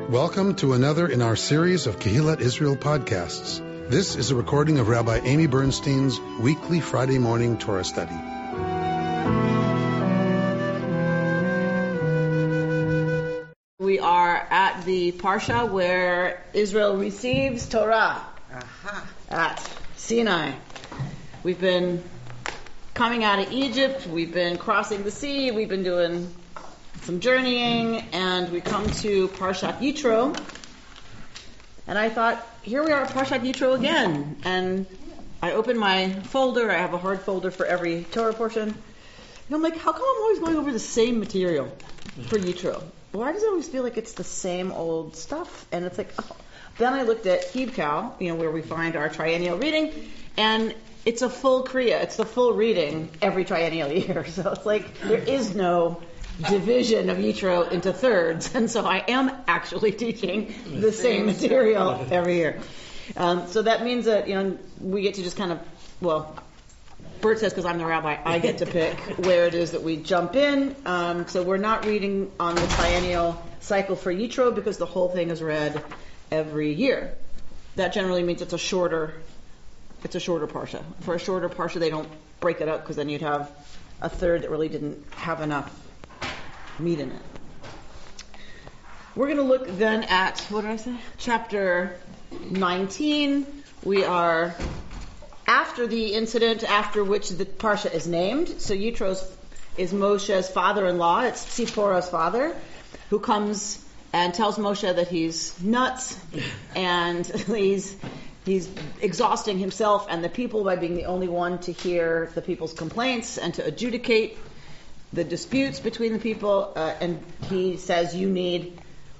Welcome to another in our series of Kehillat Israel podcasts. This is a recording of Rabbi Amy Bernstein's weekly Friday morning Torah study. We are at the Parsha where Israel receives Torah at Sinai. We've been coming out of Egypt, we've been crossing the sea, we've been doing some journeying, and we come to Parshat Yitro. And I thought, here we are at Parshat Yitro again. And I opened my folder. I have a hard folder for every Torah portion. And I'm like, how come I'm always going over the same material for Yitro? Why does it always feel like it's the same old stuff? And it's like, oh. Then I looked at Hebcal, where we find our triennial reading, and it's a full Kriya. It's the full reading every triennial year. So it's like, there is no division of Yitro into thirds, and so I am actually teaching the same material every year. So that means that we get to just kind of, Bert says because I'm the rabbi, I get to pick where it is that we jump in. So we're not reading on the triennial cycle for Yitro because the whole thing is read every year. That generally means it's a shorter parsha. For a shorter parsha, they don't break it up because then you'd have a third that really didn't have enough meat in it. We're going to look then at, chapter 19. We are after the incident after which the Parsha is named. So Yitro is Moshe's father-in-law. It's Tzipporah's father, who comes and tells Moshe that he's nuts and he's exhausting himself and the people by being the only one to hear the people's complaints and to adjudicate the disputes between the people, and he says you need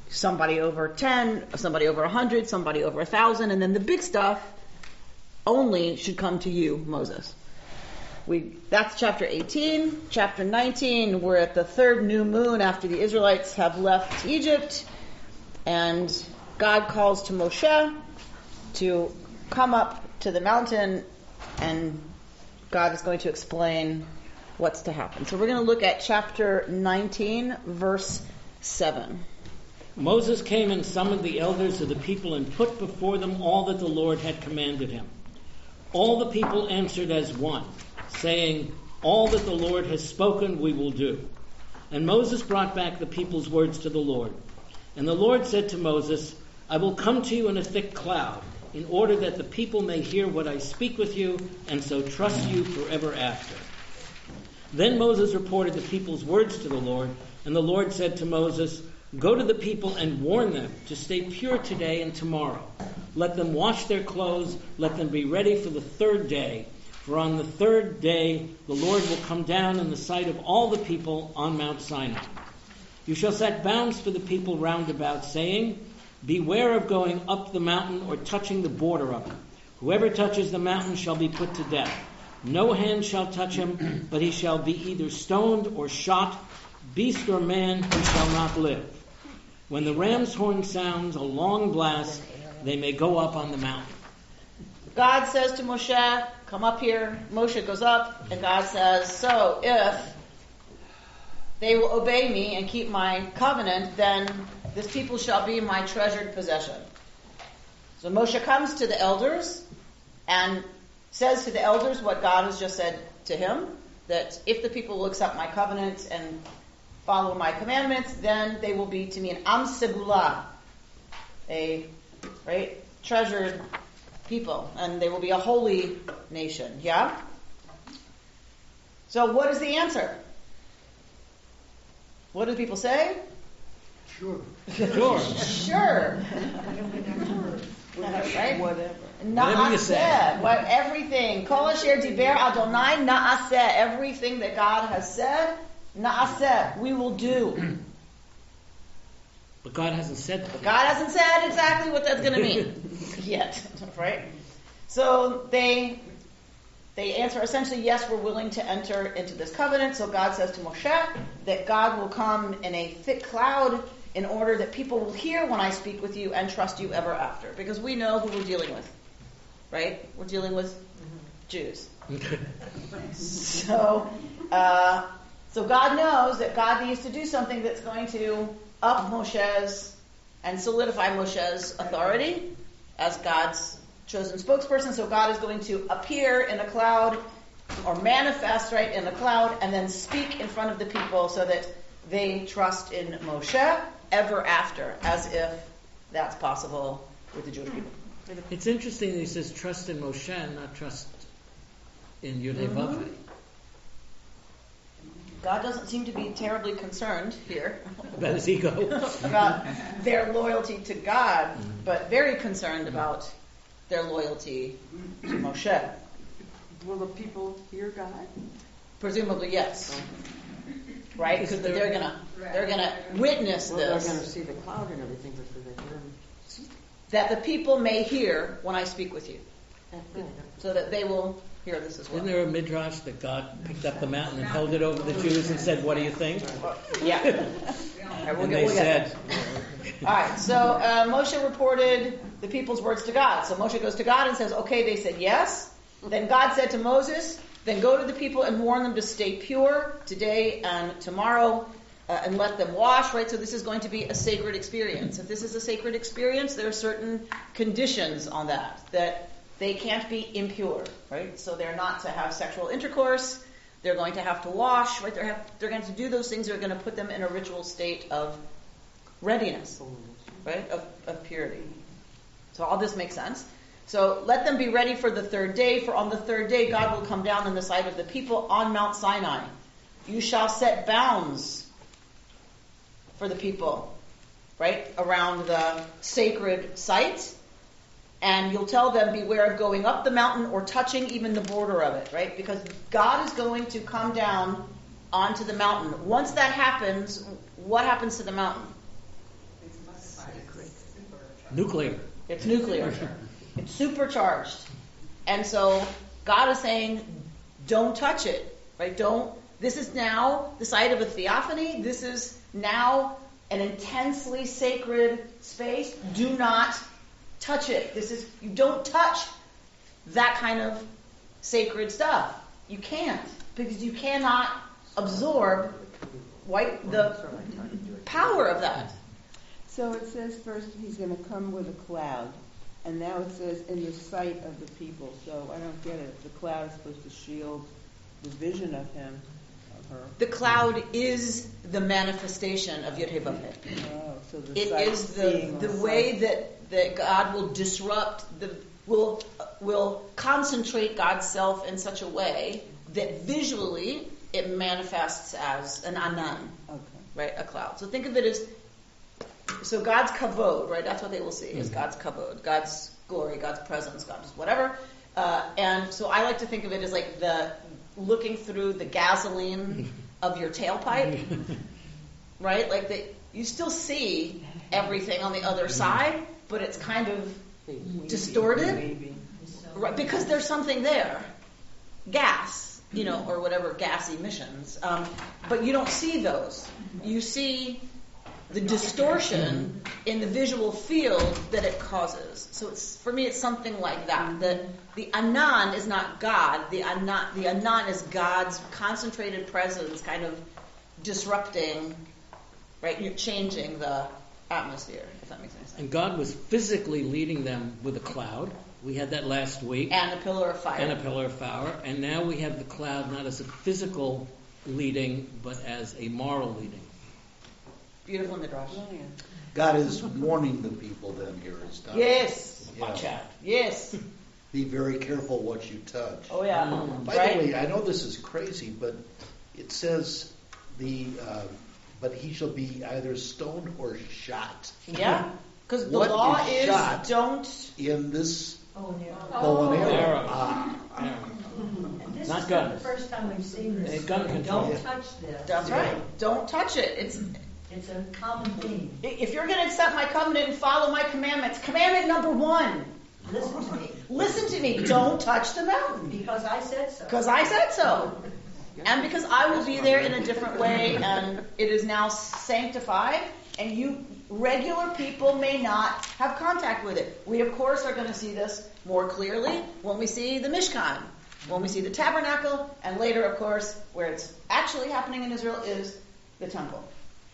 somebody over 10, somebody over 100, somebody over 1,000, and then the big stuff only should come to you, Moses. That's chapter 18. Chapter 19, we're at the third new moon after the Israelites have left Egypt, and God calls to Moshe to come up to the mountain, and God is going to explain what's to happen. So we're going to look at chapter 19, verse 7. Moses came and summoned the elders of the people and put before them all that the Lord had commanded him. All the people answered as one, saying, all that the Lord has spoken we will do. And Moses brought back the people's words to the Lord. And the Lord said to Moses, I will come to you in a thick cloud, in order that the people may hear what I speak with you, and so trust you forever after. Then Moses reported the people's words to the Lord, and the Lord said to Moses, go to the people and warn them to stay pure today and tomorrow. Let them wash their clothes, let them be ready for the third day. For on the third day the Lord will come down in the sight of all the people on Mount Sinai. You shall set bounds for the people round about, saying, beware of going up the mountain or touching the border of it. Whoever touches the mountain shall be put to death. No hand shall touch him, but he shall be either stoned or shot, beast or man, he shall not live. When the ram's horn sounds a long blast, they may go up on the mountain. God says to Moshe, come up here. Moshe goes up, and God says, so if they will obey me and keep my covenant, then this people shall be my treasured possession. So Moshe comes to the elders and says to the elders what God has just said to him, that if the people will accept my covenant and follow my commandments, then they will be to me an Am Segulah, a treasured people, and they will be a holy nation. Yeah? So what is the answer? What do people say? Sure. Right? Whatever. Na'aseh. Everything. Kol asher diber Adonai na'aseh. Everything that God has said, na'aseh. We will do. But God hasn't said that. God hasn't said exactly what that's going to mean yet. Right? So they answer essentially, yes, we're willing to enter into this covenant. So God says to Moshe that God will come in a thick cloud in order that people will hear when I speak with you and trust you ever after. Because we know who we're dealing with. Right? We're dealing with Jews. So God knows that God needs to do something that's going to up Moshe's and solidify Moshe's authority as God's chosen spokesperson. So God is going to appear in a cloud or manifest right in a cloud and then speak in front of the people so that they trust in Moshe ever after, as if that's possible with the Jewish people. It's interesting that he says trust in Moshe and not trust in Yud-Heh-Vav-Heh. God doesn't seem to be terribly concerned here About his ego. about their loyalty to God, but very concerned about their loyalty to Moshe. Will the people hear God? Presumably, yes. Right? Because they're gonna witness Well, this. they're going to see the cloud and everything, but do they hear him? That the people may hear when I speak with you. That's right. So that they will hear this as well. Isn't there a midrash that God picked up the mountain and held it over the Jews and said, "What do you think?" Yeah. All right, And they said, All right, so Moshe reported the people's words to God. So Moshe goes to God and says, okay, they said yes. Then God said to Moses, then go to the people and warn them to stay pure today and tomorrow and let them wash, right? So this is going to be a sacred experience. If this is a sacred experience, there are certain conditions on that they can't be impure, right? So they're not to have sexual intercourse. They're going to have to wash, right? They're going to do those things that are going to put them in a ritual state of readiness, right? Of purity. So all this makes sense. So let them be ready for the third day, for on the third day God will come down in the sight of the people on Mount Sinai. You shall set bounds for the people, right? Around the sacred site. And you'll tell them, beware of going up the mountain or touching even the border of it, right? Because God is going to come down onto the mountain. Once that happens, what happens to the mountain? nuclear. It's nuclear. It's supercharged. And so God is saying, don't touch it, right? This is now the site of a theophany. This is now an intensely sacred space. Do not touch it. You don't touch that kind of sacred stuff. You can't, because you cannot absorb the power of that. So it says first he's going to come with a cloud, and now it says in the sight of the people. So I don't get it. The cloud is supposed to shield the vision of him, of her. The cloud is the manifestation of Yitro. Oh, so the It sight is seeing the sight. way that God will disrupt, will concentrate God's self in such a way that visually it manifests as an anan, Okay. right? A cloud. So think of it as, so God's kavod, right? That's what they will see, is God's kavod, God's glory, God's presence, God's whatever. And so I like to think of it as like looking through the gasoline of your tailpipe, right? Like you still see everything on the other side, but it's kind of distorted, Maybe. right? Because there's something there, gas, or whatever gas emissions. But you don't see those. You see the distortion in the visual field that it causes. So for me, it's something like that. That the anan is not God. The anan is God's concentrated presence, kind of disrupting, right? You're changing the atmosphere, if that makes any sense. And God was physically leading them with a cloud. We had that last week. And a pillar of fire. And a pillar of fire. And now we have the cloud not as a physical leading, but as a moral leading. Beautiful midrash. God is warning the people then here. It's not, Yes. Watch out. Yes. be very careful what you touch. Oh yeah. By Right? the way, I know this is crazy, but it says but he shall be either stoned or shot. Yeah. Because the What law is is shot? don't. In this Oh, no. bow and arrow. Arrow. And this Not is guns. the first time we've seen this. Gun control. Don't touch this. That's right. Don't touch it. It's a common theme. If you're going to accept my covenant and follow my commandments, commandment number 1, Listen to me. listen to me. Don't touch the mountain. Because I said so. Because I said so. And because I will be there in a different way, and it is now sanctified, and you regular people may not have contact with it. We, of course, are going to see this more clearly when we see the Mishkan, when we see the tabernacle, and later, of course, where it's actually happening in Israel is the temple.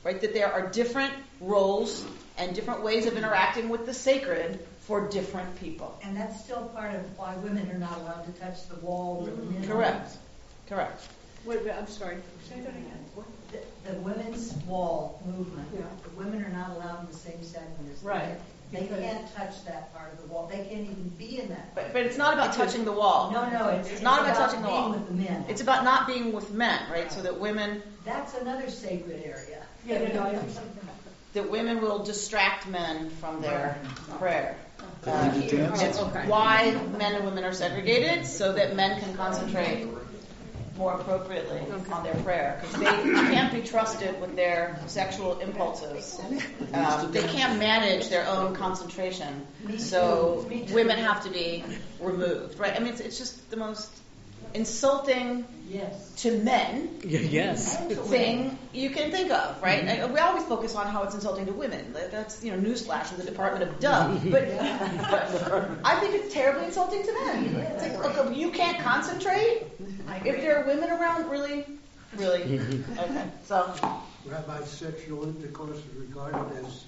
Right? That there are different roles and different ways of interacting with the sacred for different people. And that's still part of why women are not allowed to touch the wall where the men Correct. Correct. Wait, I'm sorry. Say that again. The women's wall movement, Yeah. the women are not allowed in the same segment as the Right. men. They can't touch that part of the wall. They can't even be in that. But it's not about touching the wall. No, it's not about touching the being wall. with the men. It's about not being with men, right? So that women Another sacred area. that women will distract men from their prayer. It's Okay. why men and women are segregated, so that men can concentrate more appropriately on their prayer, because they can't be trusted with their sexual impulses. They can't manage their own concentration, so women have to be removed, right? I mean, it's just the most insulting Yes. to men Yes. thing you can think of, right? And we always focus on how it's insulting to women. That's, newsflash in the Department of Dove. But I think it's terribly insulting to men. It's like, look, you can't concentrate if there are women around. Really? Okay. So, Rabbi, sexual intercourse is regarded as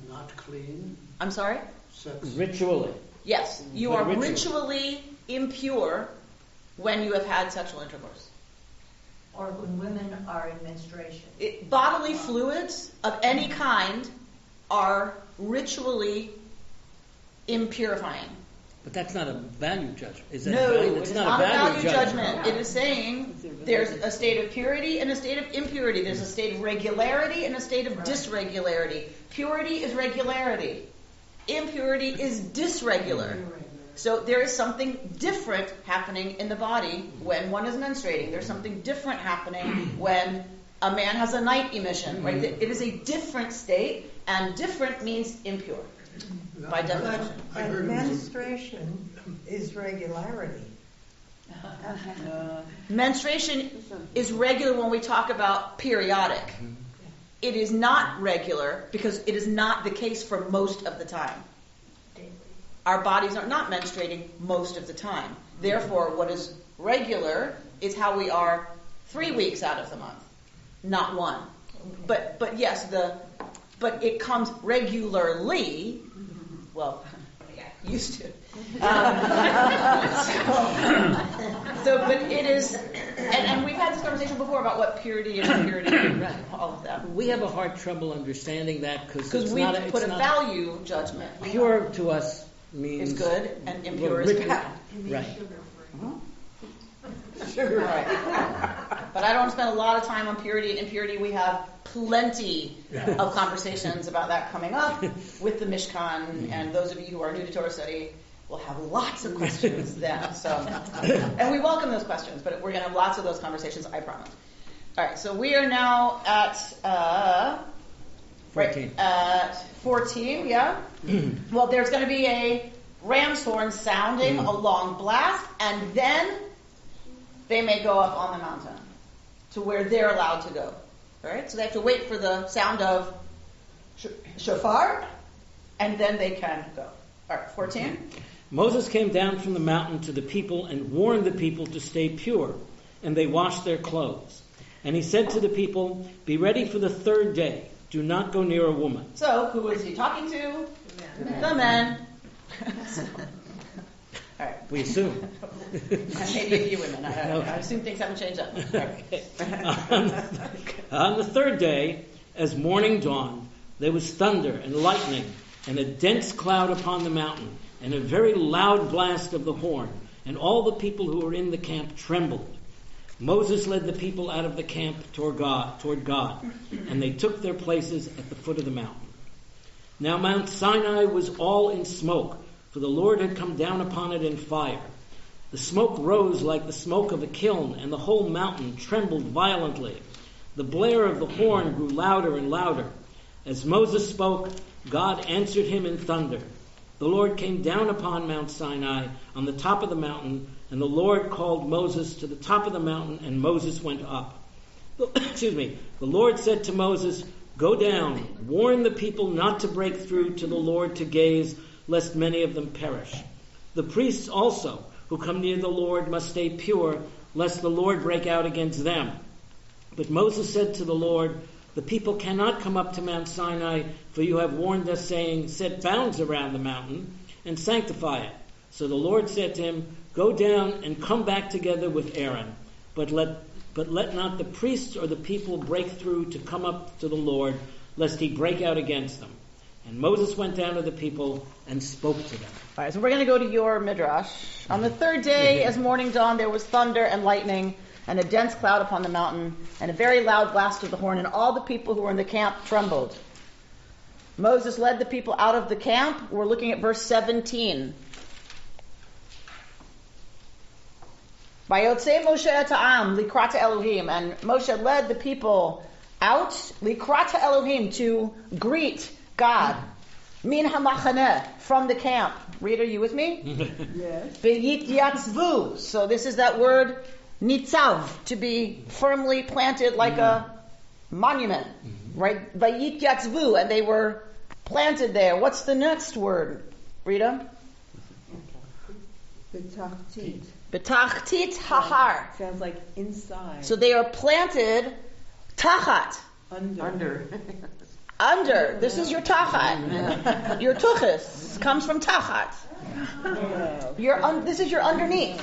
not clean. I'm sorry? Sex. Ritually. Yes, you But are ritual. ritually impure when you have had sexual intercourse. Or when women are in menstruation. Bodily fluids of any kind are ritually impurifying. But that's not a value judgment. Is that No, a value? it It's is not not a a value value judgment. It is saying there's a state of purity and a state of impurity. There's a state of regularity and a state of dysregularity. Purity is regularity. Impurity is dysregular. So there is something different happening in the body when one is menstruating. There's something different happening when a man has a night emission, right? It is a different state, and different means impure, by definition. And menstruation is regularity. Menstruation is regular when we talk about periodic. It is not regular because it is not the case for most of the time. Our bodies are not menstruating most of the time. Therefore, what is regular is how we are 3 weeks out of the month, not one. But yes, but it comes regularly. Well, used to. But it is, and we've had this conversation before about what purity and impurity and all of that. We have a hard trouble understanding that because we put a value judgment. Pure to us means Is good and impure is bad. Right. Sugar, right. But I don't spend a lot of time on purity and impurity. We have plenty of conversations about that coming up with the Mishkan, and those of you who are new to Torah study will have lots of questions then. So, and we welcome those questions, but we're going to have lots of those conversations, I promise. All right, so we are now at 14. At 14, yeah. Well, there's going to be a ram's horn sounding a long blast, and then they may go up on the mountain to where they're allowed to go. All right, so they have to wait for the sound of shofar, and then they can go. All right, 14. Moses came down from the mountain to the people and warned the people to stay pure, and they washed their clothes. And he said to the people, "Be ready for the third day. Do not go near a woman." So, who is he talking to? The men. All right. We assume. And maybe a few women. I don't know. I assume things haven't changed up. On the third day, as morning dawned, there was thunder and lightning and a dense cloud upon the mountain and a very loud blast of the horn, and all the people who were in the camp trembled. Moses led the people out of the camp toward God, and they took their places at the foot of the mountain. Now Mount Sinai was all in smoke, for the Lord had come down upon it in fire. The smoke rose like the smoke of a kiln, and the whole mountain trembled violently. The blare of the horn grew louder and louder. As Moses spoke, God answered him in thunder. The Lord came down upon Mount Sinai on the top of the mountain, and the Lord called Moses to the top of the mountain, and Moses went up. The Lord said to Moses, "Go down, warn the people not to break through to the Lord to gaze, lest many of them perish. The priests also, who come near the Lord, must stay pure, lest the Lord break out against them." But Moses said to the Lord, the people cannot come up to Mount Sinai, for you have warned us, saying, set bounds around the mountain and sanctify it. So the Lord said to him, go down and come back together with Aaron, but let not the priests or the people break through to come up to the Lord, lest he break out against them. And Moses went down to the people and spoke to them. All right, so we're going to go to your midrash. On the third day, as morning dawned, there was thunder and lightning, and a dense cloud upon the mountain, and a very loud blast of the horn, and all the people who were in the camp trembled. Moses led the people out of the camp. We're looking at verse 17. Vayotze Moshe et ha'am likrata Elohim, and Moshe led the people out likrata Elohim to greet God. Min hamachaneh, from the camp. Read, are you with me? Yes. V'yityatzvu. So this is that word nitzav, to be firmly planted like a monument, right? V'yityatzvu, and they were planted there. What's the next word, Rita? Betachtit. Betachtit hahar. Sounds like inside. So they are planted tachat. Under. This is your tachat. Your tuchis comes from tachat. This is your underneath.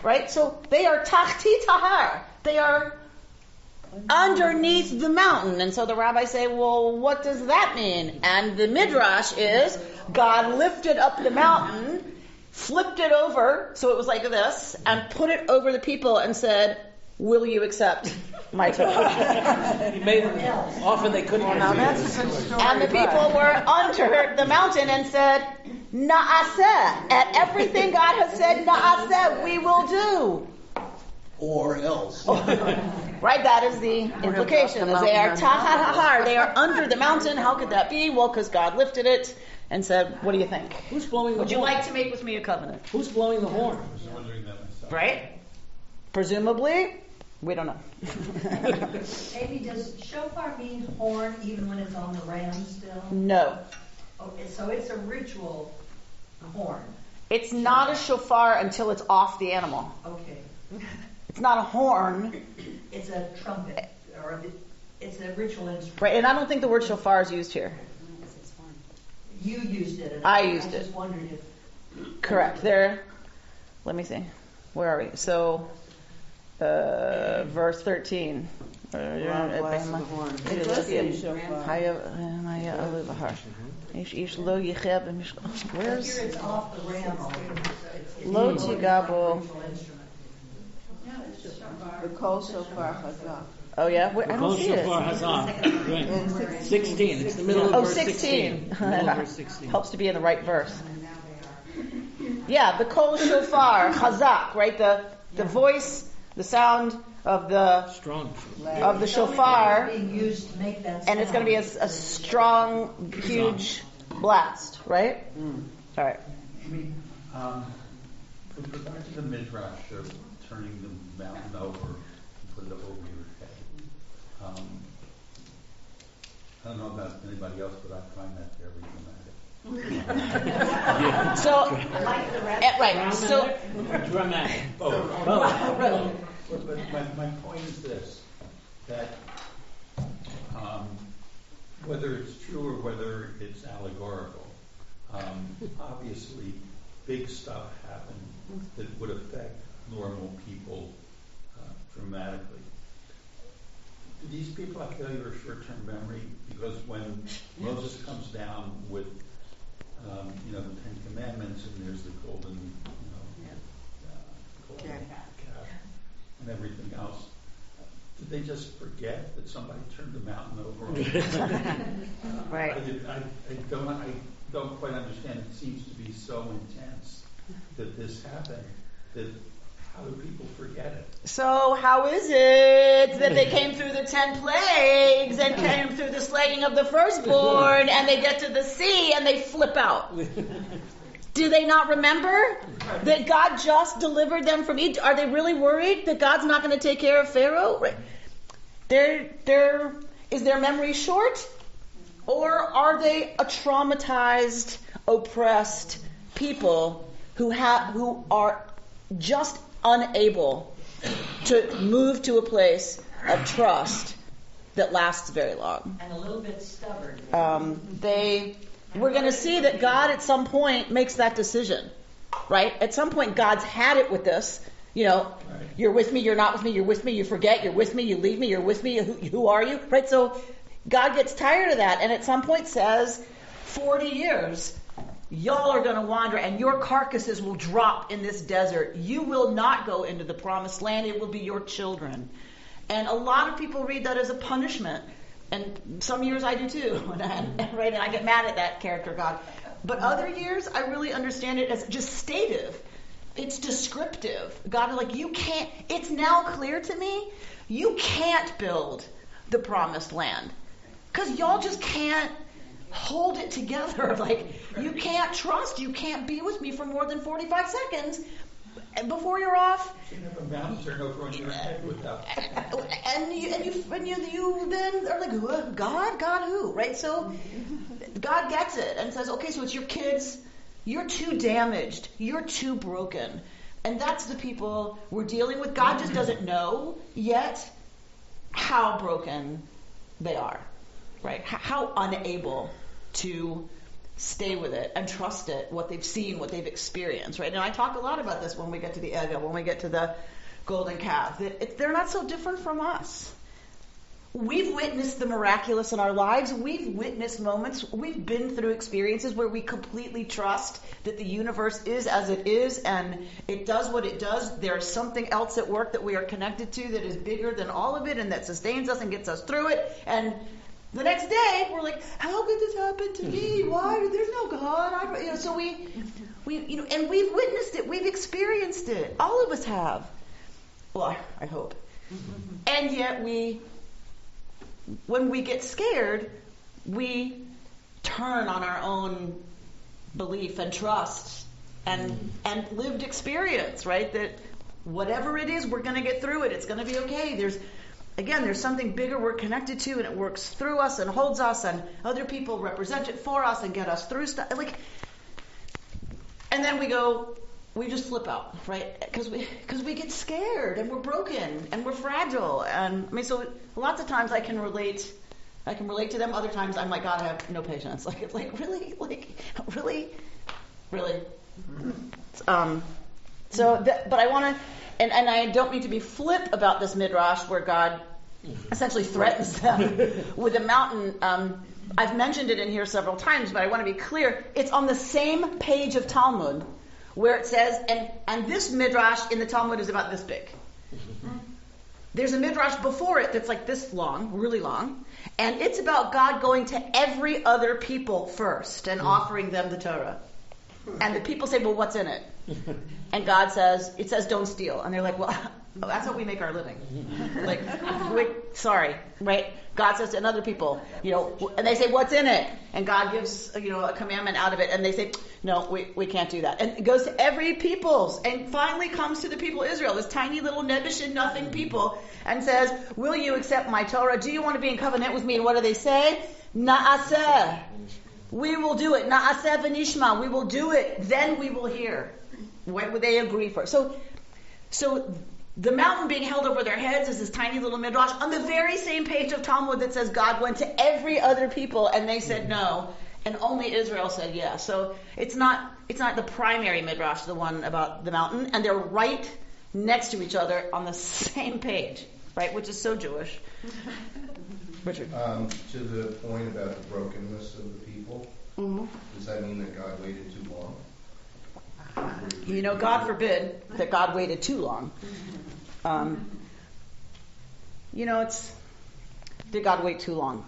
Right? So they are tachtit hahar. They are underneath the mountain. And so the rabbis say, well, what does that mean? And the midrash is, God lifted up the mountain, flipped it over, so it was like this, and put it over the people and said, will you accept my Torah? He made them often they couldn't. And the people were under the mountain and said, Na'aseh. At everything God has said, Na'aseh, we will do. Or else. Right, that is the implication. As they are tachat hahar, they are under the mountain. How could that be? Well, because God lifted it and said, what do you think? Who's blowing the Would horn? you like to make with me a covenant? Who's blowing the horn? Right? Presumably, we don't know. Amy, does shofar mean horn even when it's on the ram still? No. Okay, so it's a ritual horn. It's not a shofar until it's off the animal. Okay. It's not a horn. It's a trumpet, or it's a ritual instrument. Right, and I don't think the word shofar is used here. You used it. And I used it. just wondered if... Correct. There. Let me see. Where are we? So, verse 13. It does say shofar. Where's Here it's off the ram. Lo tigabo? The kol shofar chazak. Oh yeah, I don't see it. Shofar Hazak. Right. 16. It's the middle of Oh, verse 16. 16. Middle of verse 16. Helps to be in the right verse. Yeah, the kol shofar chazak, right? The voice, the sound of the Strong. of the shofar, being used to make that sound. and it's going to be a strong, huge blast, right? All right. With regard to the midrash of turning the mountain over and put it over your head, I don't know about anybody else, but I find that very dramatic. So, right. So, Dramatic. But my point is this, that whether it's true or whether it's allegorical, obviously big stuff happened that would affect normal people dramatically. Do these people have failure of short-term memory? Because when Moses comes down with the Ten Commandments and there's the golden calf and everything else, did they just forget that somebody turned the mountain over? Right. I don't quite understand. It seems to be so intense that this happened. That how do people forget it? So how is it that they came through the 10 plagues and came through the slaying of the firstborn and they get to the sea and they flip out? Do they not remember that God just delivered them from Egypt? Are they really worried that God's not going to take care of Pharaoh? Is their memory short? Or are they a traumatized, oppressed people who are just unable to move to a place of trust that lasts very long. And a little bit stubborn. We're going to see that God at some point makes that decision, right? At some point, God's had it with this. You're with me, you're not with me, you're with me, you forget, you're with me, you leave me, you're with me, who are you? Right? So God gets tired of that, and at some point says, 40 years, y'all are going to wander, and your carcasses will drop in this desert. You will not go into the promised land. It will be your children. And a lot of people read that as a punishment. And some years I do too, right? And I get mad at that character, God. But other years, I really understand it as just stative. It's descriptive. God is like, you can't, it's now clear to me, you can't build the promised land. Because y'all just can't hold it together. Like, you can't trust, you can't be with me for more than 45 seconds before you're off. You have a mountain turn over on your head without. And you then are like, God who? Right? So God gets it and says, okay, so it's your kids. You're too damaged. You're too broken. And that's the people we're dealing with. God just doesn't know yet how broken they are. Right? How unable to stay with it and trust it, what they've seen, what they've experienced, right? And I talk a lot about this when we get to the Egel, when we get to the golden calf. They're not so different from us. We've witnessed the miraculous in our lives. We've witnessed moments. We've been through experiences where we completely trust that the universe is as it is and it does what it does. There is something else at work that we are connected to that is bigger than all of it and that sustains us and gets us through it. And the next day, we're like, how could this happen to me? Why? There's no God. So we and we've witnessed it. We've experienced it. All of us have. Well, I hope. And yet when we get scared, we turn on our own belief and trust and lived experience, right? That whatever it is, we're going to get through it. It's going to be okay. There's something bigger we're connected to, and it works through us and holds us, and other people represent it for us and get us through stuff. And then we just flip out, right? Because we get scared and we're broken and we're fragile. And so lots of times I can relate to them. Other times I'm like, God, I have no patience. Really. But I want to, and I don't mean to be flip about this midrash where God essentially threatens them with a mountain. I've mentioned it in here several times, but I want to be clear. It's on the same page of Talmud where it says, and this midrash in the Talmud is about this big. There's a midrash before it that's like this long, really long, and it's about God going to every other people first and offering them the Torah. And the people say, well, what's in it? And God says, it says don't steal. And they're like, well, that's how we make our living. Sorry, right? God says to another people, and they say, what's in it? And God gives, a commandment out of it. And they say, no, we can't do that. And it goes to every peoples and finally comes to the people of Israel, this tiny little nebbish and nothing people, and says, will you accept my Torah? Do you want to be in covenant with me? And what do they say? Na'aseh. We will do it. Na'aseh v'nishma. We will do it. Then we will hear. What would they agree for? So the mountain being held over their heads is this tiny little midrash on the very same page of Talmud that says God went to every other people and they said no, and only Israel said yes. So it's not the primary midrash, the one about the mountain, and they're right next to each other on the same page, right? Which is so Jewish. Richard. To the point about the brokenness of the people, does that mean that God waited too long? God forbid that God waited too long. Did God wait too long?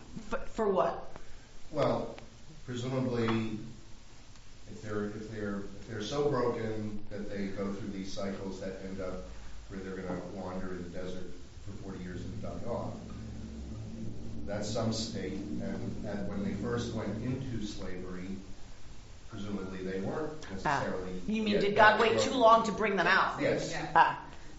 For what? Well, presumably, if they're so broken that they go through these cycles that end up where they're going to wander in the desert for 40 years and die off, that's some state. And when they first went into slavery, presumably they weren't necessarily. You mean did God wait too long to bring them out? Yes.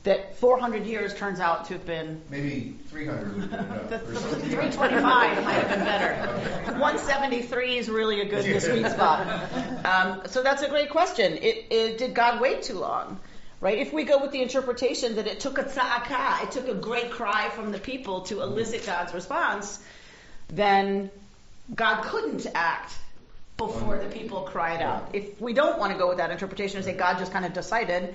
That 400 years turns out to have been... Maybe 300 would have been enough. 325 might have been better. 173 is really a good sweet spot. So that's a great question. Did God wait too long? right? If we go with the interpretation that it took a tza'akah, it took a great cry from the people to elicit God's response, then God couldn't act before the people cried out. If we don't want to go with that interpretation and say God just kind of decided,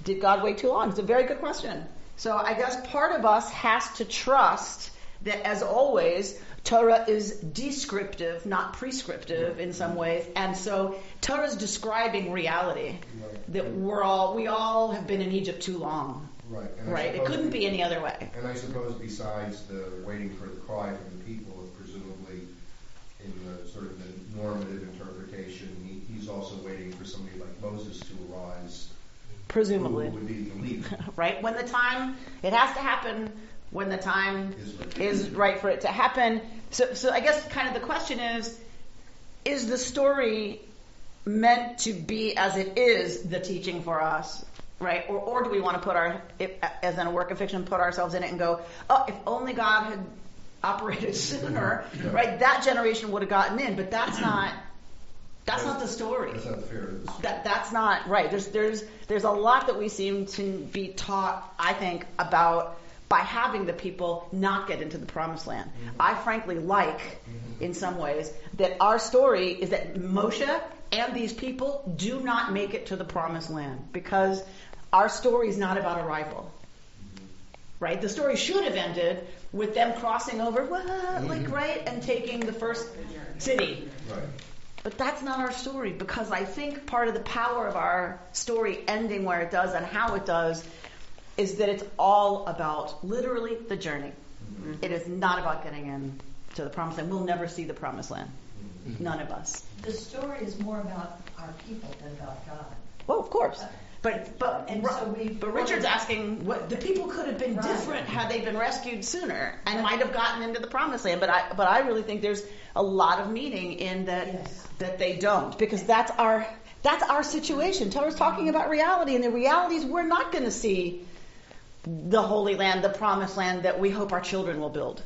did God wait too long? It's a very good question. So I guess part of us has to trust that, as always, Torah is descriptive, not prescriptive in some ways. And so Torah is describing reality. That we all have been in Egypt too long. Right. Right. It couldn't be any other way. And I suppose besides the waiting for the cry from the people, presumably in the sort of the normative interpretation, he's also waiting for somebody like Moses to arise. Presumably. Who would be the leader. Right. When the time, it has to happen when the time is right for it to happen. So I guess kind of the question is the story meant to be as it is the teaching for us, right? Or do we want to put as in a work of fiction, put ourselves in it and go, oh, if only God had operated sooner, right? That generation would have gotten in, but that's not the story. That's not fair to the story. That's not right. There's a lot that we seem to be taught, I think, about by having the people not get into the promised land. I frankly like, in some ways, that our story is that Moshe and these people do not make it to the promised land because our story is not about arrival. Right? The story should have ended with them crossing over, right, and taking the first city. Right. But that's not our story, because I think part of the power of our story ending where it does and how it does is that it's all about literally the journey. It is not about getting in to the promised land. We'll never see the promised land. None of us. The story is more about our people than about God. Well, of course. But so Richard's asking, what the people could have been different had they been rescued sooner and might have gotten into the promised land. But I really think there's a lot of meaning in that they don't, because that's our situation. Torah's talking about reality, and the reality is we're not going to see the Holy Land, the promised land that we hope our children will build.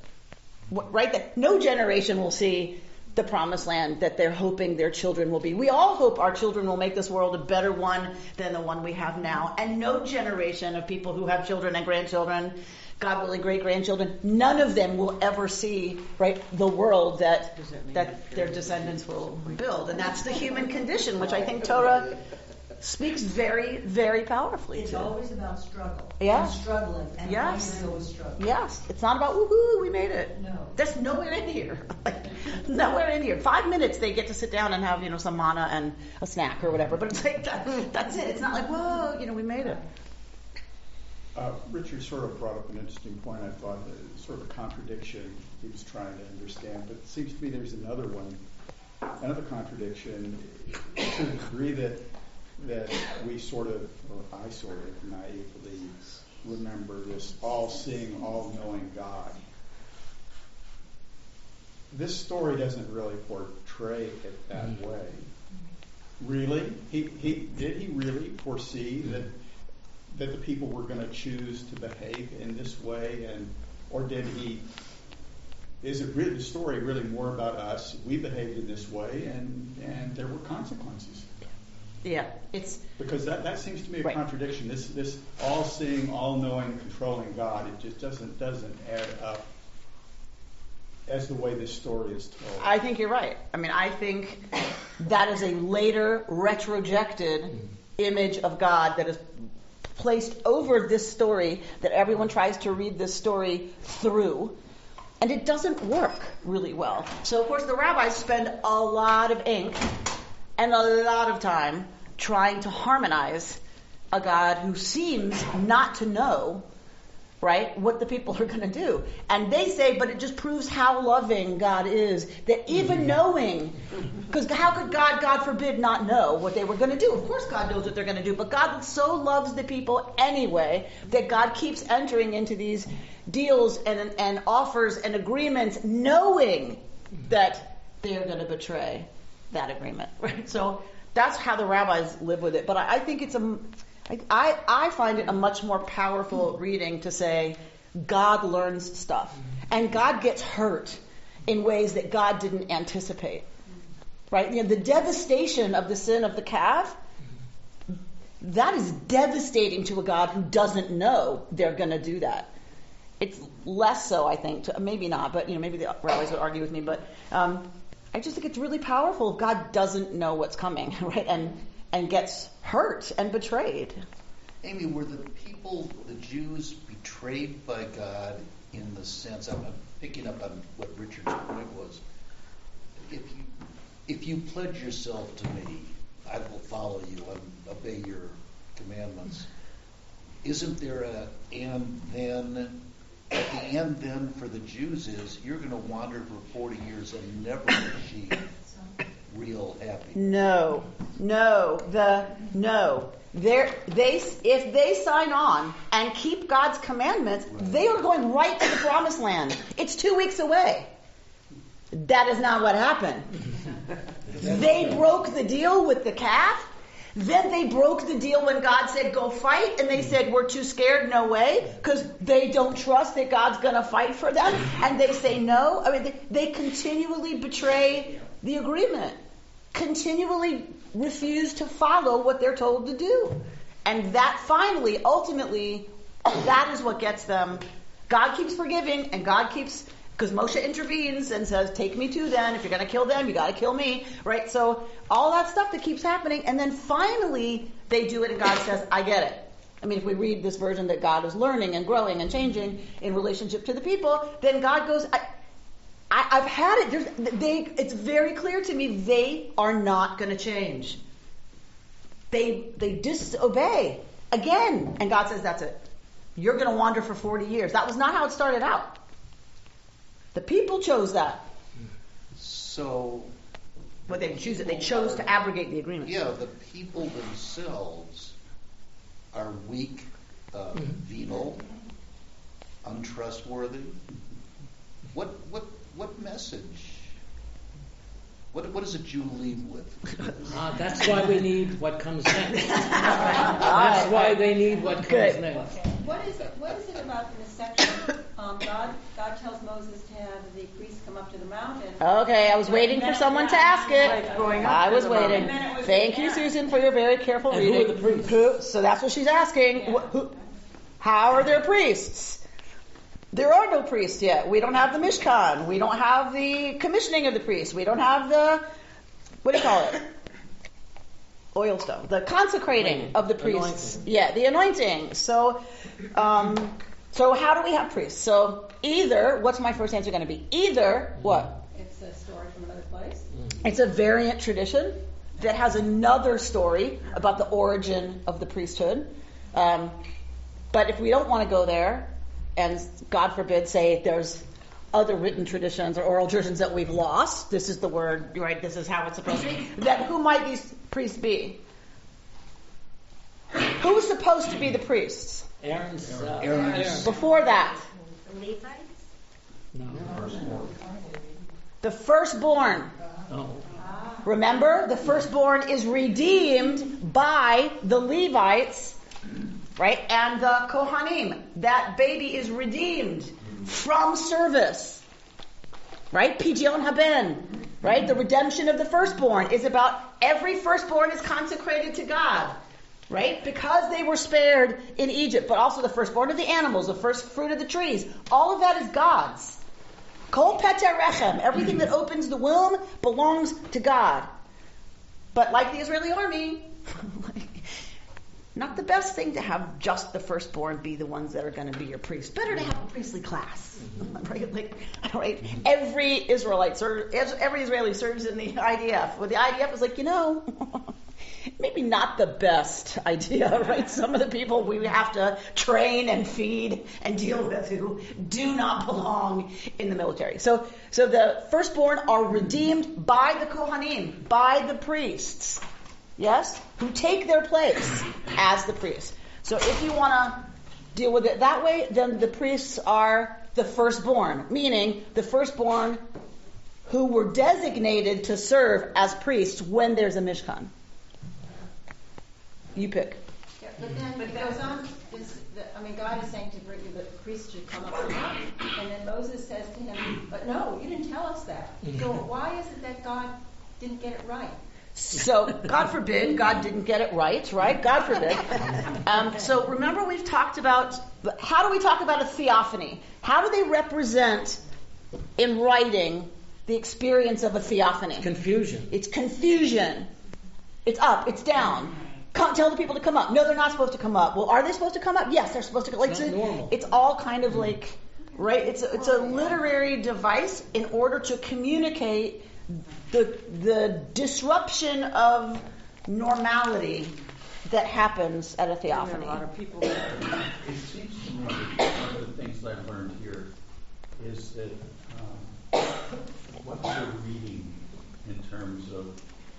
Right? That no generation will see the promised land that they're hoping their children will be. We all hope our children will make this world a better one than the one we have now. And no generation of people who have children and grandchildren, God willing, great-grandchildren, none of them will ever see, right, the world that their descendants will build. And that's the human condition, which I think Torah speaks very, very powerfully It's to. always about struggle. Yes. And struggling. And Yes. finding always struggle. Yes. It's not about, woohoo, we made it. No. There's nowhere in here. Nowhere in here. 5 minutes they get to sit down and have, some manna and a snack or whatever. But it's like, that's it. It's not like, whoa, we made it. Richard sort of brought up an interesting point, I thought, sort of a contradiction he was trying to understand. But it seems to me there's another contradiction to the degree that we sort of, or I sort of naively remember this all-seeing, all-knowing God. This story doesn't really portray it that way. Really? Did he really foresee that the people were going to choose to behave in this way, or did he? Is it really the story really more about us? We behaved in this way, and there were consequences. Yeah, it's because that seems to me a contradiction. This all-seeing, all-knowing, controlling God, it just doesn't add up as the way this story is told. I think you're right. I mean, I think that is a later retrojected image of God that is placed over this story that everyone tries to read this story through. And it doesn't work really well. So, of course, the rabbis spend a lot of ink and a lot of time trying to harmonize a God who seems not to know, right, what the people are going to do. And they say, but it just proves how loving God is, that even knowing, because how could God forbid, not know what they were going to do? Of course God knows what they're going to do, but God so loves the people anyway that God keeps entering into these deals and offers and agreements knowing that they're going to betray that agreement, right? So that's how the rabbis live with it. But I think I find it a much more powerful reading to say God learns stuff and God gets hurt in ways that God didn't anticipate, right? The devastation of the sin of the calf, That is devastating to a God who doesn't know they're going to do that. It's less so, I think, maybe not, but maybe the rabbis would argue with me, but I just think it's really powerful if God doesn't know what's coming, right? And gets hurt and betrayed. Amy, were the people, the Jews, betrayed by God in the sense, I'm picking up on what Richard's point was, if you pledge yourself to me, I will follow you and obey your commandments. Isn't there and then, at the end then for the Jews is, you're going to wander for 40 years and never achieve real happiness? No. If they sign on and keep God's commandments, they are going right to the promised land. It's 2 weeks away. That is not what happened. They broke the deal with the calf. Then they broke the deal when God said, go fight. And they said, we're too scared, no way. Because they don't trust that God's going to fight for them. And they say no. I mean, they continually betray the agreement. Continually refuse to follow what they're told to do. And that finally, ultimately, that is what gets them. God keeps forgiving and God keeps... Because Moshe intervenes and says, take me to them. If you're going to kill them, you got to kill me. Right? So all that stuff that keeps happening. And then finally they do it and God says, I get it. I mean, if we read this version that God is learning and growing and changing in relationship to the people, then God goes, I've had it. It's very clear to me they are not going to change. They disobey again. And God says, that's it. You're going to wander for 40 years. That was not how it started out. The people chose that. So... But they didn't choose it. They chose to abrogate the agreement. Yeah, the people themselves are weak, venal, untrustworthy. What message? What does a Jew leave with? That's why we need what comes next. That's why they need what comes next. Okay. What is it about in this section? God tells Moses to have the priests come up to the mountain. Okay, I was waiting for someone to ask it. I was waiting. Thank you, Susan, for your very careful reading. Who are the priests? So that's what she's asking. Yeah. How are there priests? There are no priests yet. We don't have the Mishkan. We don't have the commissioning of the priests. We don't have the, what do you call it? Oil stone. The consecrating of the priests. Anointing. Yeah, the anointing. So how do we have priests? So either, what's my first answer going to be? Either, what? It's a story from another place. It's a variant tradition that has another story about the origin of the priesthood. But if we don't want to go there, and God forbid, say there's other written traditions or oral traditions that we've lost, this is the word, right, this is how it's supposed to be, then who might these priests be? Who's supposed to be the priests? Aaron's. Before that? The Levites? No. The firstborn. Oh. Remember, the firstborn is redeemed by the Levites, right? And the Kohanim. That baby is redeemed from service. Right? Pidyon haben. Right? The redemption of the firstborn is about every firstborn is consecrated to God. Right? Because they were spared in Egypt, but also the firstborn of the animals, the first fruit of the trees. All of that is God's. Kol Peter Rechem, everything that opens the womb belongs to God. But like the Israeli army, not the best thing to have just the firstborn be the ones that are going to be your priest. Better to have a priestly class, right? Every Israeli serves in the IDF. Well, the IDF is like, maybe not the best idea, right? Some of the people we have to train and feed and deal with who do not belong in the military. So the firstborn are redeemed by the Kohanim, by the priests, yes, who take their place as the priests. So if you want to deal with it that way, then the priests are the firstborn, meaning the firstborn who were designated to serve as priests when there's a Mishkan. You pick. Yeah, but then it goes on. God is saying to bring the priest should come up to the mountain, and then Moses says to him, "But no, you didn't tell us that." So why is it that God didn't get it right? So, God forbid, God didn't get it right? God forbid. So remember we've talked about, how do we talk about a theophany? How do they represent in writing the experience of a theophany? Confusion. It's confusion. It's up, it's down. Tell the people to come up. No, they're not supposed to come up. Well, are they supposed to come up? Yes, they're supposed to. Like, it's not normal. It's all kind of like, right? It's a literary device in order to communicate the disruption of normality that happens at a theophany. A lot of people. It seems to me that one of the things that I've learned here is that what you're reading in terms of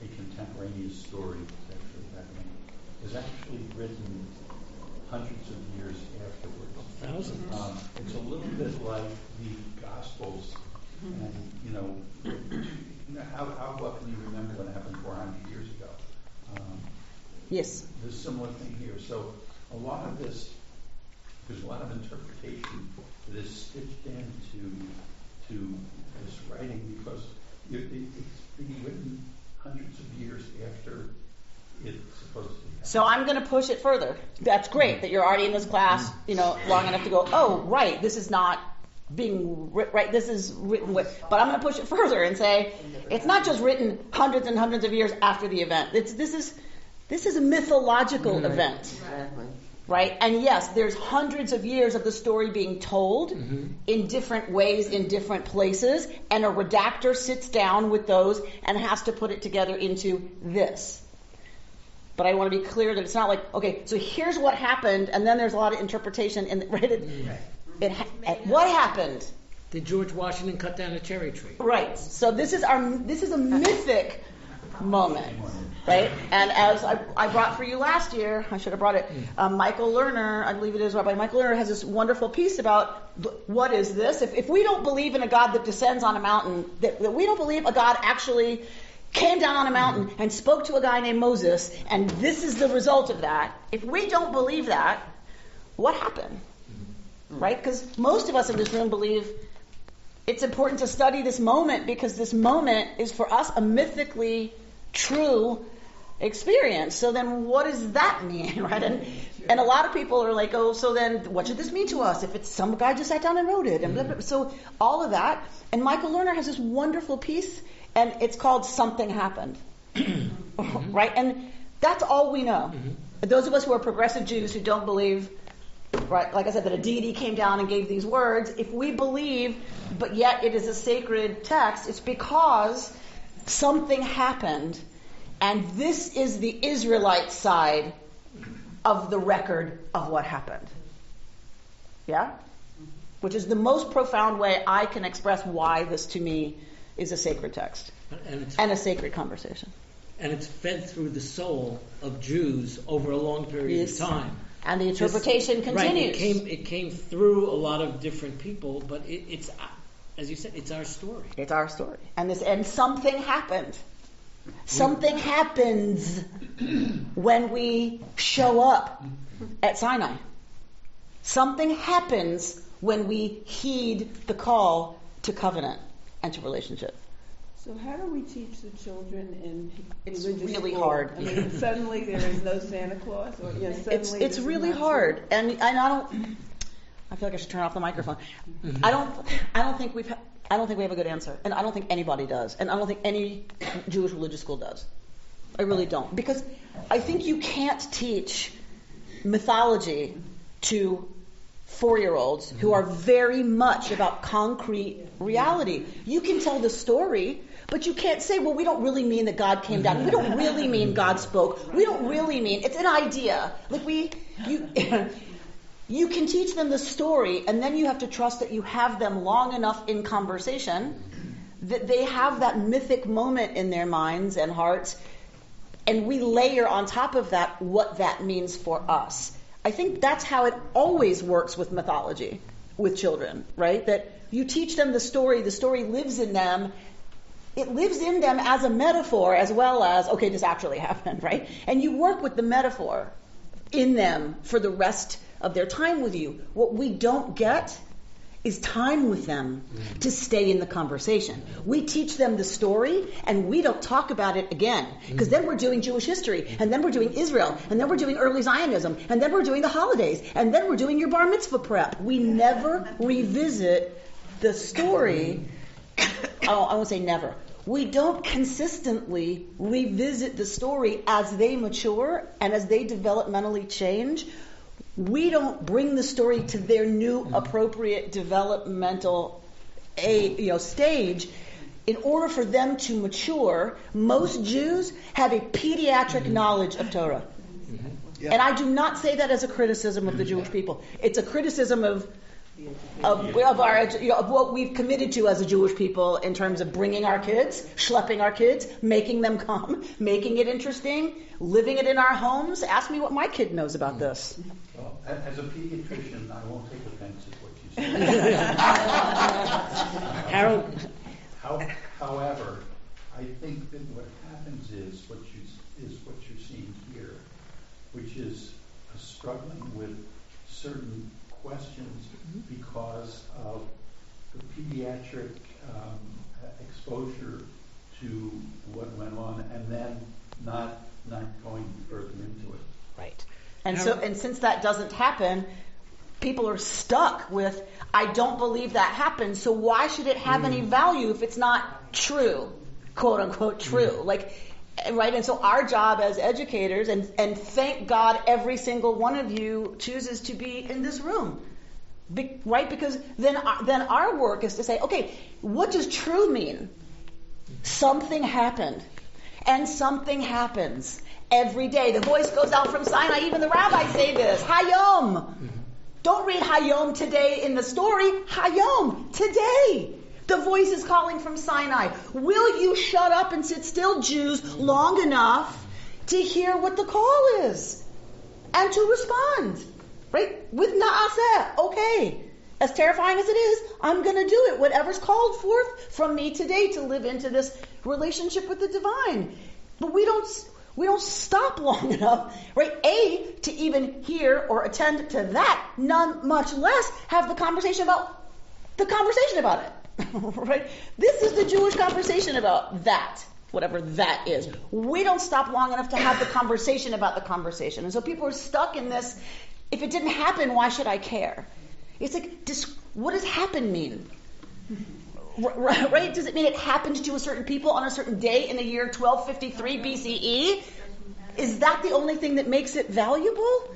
a contemporaneous story that's actually happening is actually written hundreds of years afterwards. Thousands. It's a little bit like the Gospels, and how well can you remember what happened 400 years ago? Yes. There's a similar thing here. So a lot of this, there's a lot of interpretation that is stitched into this writing because it's being written hundreds of years after it's supposed to be. So I'm going to push it further. That's great that you're already in this class, long enough to go, oh, right, this is not being right. This is written with, but I'm going to push it further and say it's not just written hundreds and hundreds of years after the event. This is a mythological event, Exactly. right? And yes, there's hundreds of years of the story being told in different ways, in different places, and a redactor sits down with those and has to put it together into this. But I want to be clear that it's not like, okay, so here's what happened, and then there's a lot of interpretation. What happened? Did George Washington cut down a cherry tree? Right. So this is a mythic moment, right? And as I brought for you last year, I should have brought it. Michael Lerner, I believe it is Rabbi Michael Lerner, has this wonderful piece about what is this? If we don't believe in a God that descends on a mountain, that we don't believe a God actually came down on a mountain and spoke to a guy named Moses, and this is the result of that. If we don't believe that, what happened? Right? Because most of us in this room believe it's important to study this moment because this moment is for us a mythically true experience. So then what does that mean? Right? And a lot of people are like, oh, so then what should this mean to us if it's some guy just sat down and wrote it? And blah, blah, blah. So all of that. And Michael Lerner has this wonderful piece, and it's called Something Happened. Right? And that's all we know. Those of us who are progressive Jews who don't believe, right, like I said, that a deity came down and gave these words, if we believe, but yet it is a sacred text, it's because something happened, and this is the Israelite side of the record of what happened. Yeah? Which is the most profound way I can express why this to me is a sacred text and a sacred conversation. And it's fed through the soul of Jews over a long period of time. And the interpretation continues. Right, it came through a lot of different people, but it's, as you said, it's our story. It's our story. And something happened. Something happens when we show up at Sinai. Something happens when we heed the call to covenant and to relationship. So how do we teach the children in It's religious really school? hard. I mean, suddenly there is no Santa Claus, or suddenly It's really hard, and I feel like I should turn off the microphone. I don't think we have a good answer, and I don't think anybody does, and I don't think any Jewish religious school does. I really don't, because I think you can't teach mythology to 4-year-olds who are very much about concrete reality. You can tell the story, but you can't say, well, we don't really mean that God came down. We don't really mean God spoke. We don't really mean, it's an idea. Like you can teach them the story, and then you have to trust that you have them long enough in conversation that they have that mythic moment in their minds and hearts, and we layer on top of that what that means for us. I think that's how it always works with mythology, with children, right? That you teach them the story lives in them. It lives in them as a metaphor as well as, okay, this actually happened, right? And you work with the metaphor in them for the rest of their time with you. What we don't get is time with them to stay in the conversation. We teach them the story and we don't talk about it again, because then we're doing Jewish history, and then we're doing Israel, and then we're doing early Zionism, and then we're doing the holidays, and then we're doing your bar mitzvah prep. We never revisit the story. I won't say never. We don't consistently revisit the story as they mature and as they developmentally change. We don't bring the story to their new appropriate developmental stage. In order for them to mature, most Jews have a pediatric knowledge of Torah. And I do not say that as a criticism of the Jewish people. It's a criticism of what we've committed to as a Jewish people in terms of bringing our kids, schlepping our kids, making them come, making it interesting, living it in our homes. Ask me what my kid knows about this. Well, as a pediatrician, I won't take offense at what you say. Harold? However, I think that what happens is what you're seeing here, which is a struggling with certain questions because of the pediatric exposure to what went on, and then not going further into it. Right. And since that doesn't happen, people are stuck with, I don't believe that happened, so why should it have any value if it's not true, quote unquote true? Right? And so our job as educators, and thank God every single one of you chooses to be in this room, right? Because then our work is to say, okay, what does true mean? Something happened, and something happens every day. The voice goes out from Sinai. Even the rabbis say this, Hayom. Don't read Hayom today in the story. Hayom, today. The voice is calling from Sinai. Will you shut up and sit still, Jews, long enough to hear what the call is and to respond, right? With na'aseh, okay. As terrifying as it is, I'm going to do it. Whatever's called forth from me today to live into this relationship with the divine. But we don't stop long enough, right? To even hear or attend to that, none much less have the conversation about it. Right? This is the Jewish conversation about that, whatever that is. We don't stop long enough to have the conversation about the conversation. And so people are stuck in this, if it didn't happen, why should I care? It's like, what does happen mean? Right? Does it mean it happened to a certain people on a certain day in the year 1253 BCE? Is that the only thing that makes it valuable?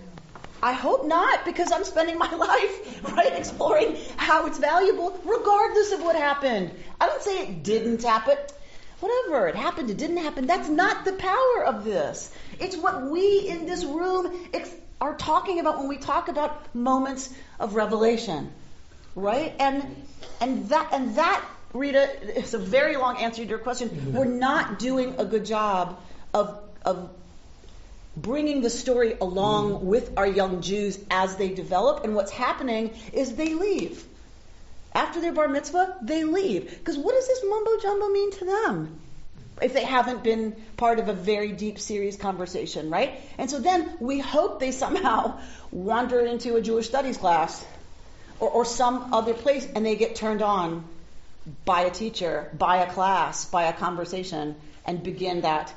I hope not, because I'm spending my life, right, exploring how it's valuable, regardless of what happened. I don't say it didn't happen. Whatever, it happened, it didn't happen. That's not the power of this. It's what we in this room are talking about when we talk about moments of revelation, right? And that, Rita, it's a very long answer to your question. We're not doing a good job of bringing the story along with our young Jews as they develop, and what's happening is they leave. After their bar mitzvah, they leave. Because what does this mumbo jumbo mean to them if they haven't been part of a very deep, serious conversation, right? And so then we hope they somehow wander into a Jewish studies class or some other place, and they get turned on by a teacher, by a class, by a conversation, and begin that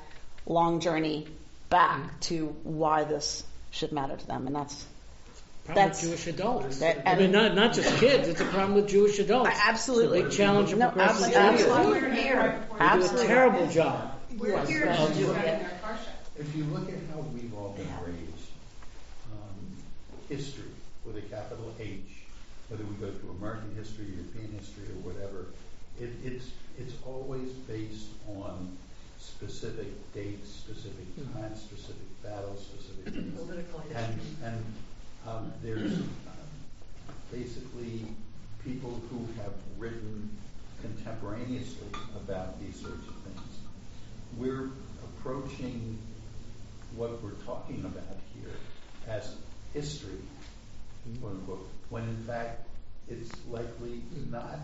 long journey back to why this should matter to them. And that's Jewish adults. Not just kids. It's a problem with Jewish adults. Absolutely. It's a big challenge of progressive absolutely. We're here. We do a terrible job. We're here to do it. If you look at how we've all been raised, history with a capital H, whether we go through American history, European history, or whatever, it's always based on specific dates, specific times, specific battles, specific things. And there's basically people who have written contemporaneously about these sorts of things. We're approaching what we're talking about here as history, quote unquote, when in fact it's likely not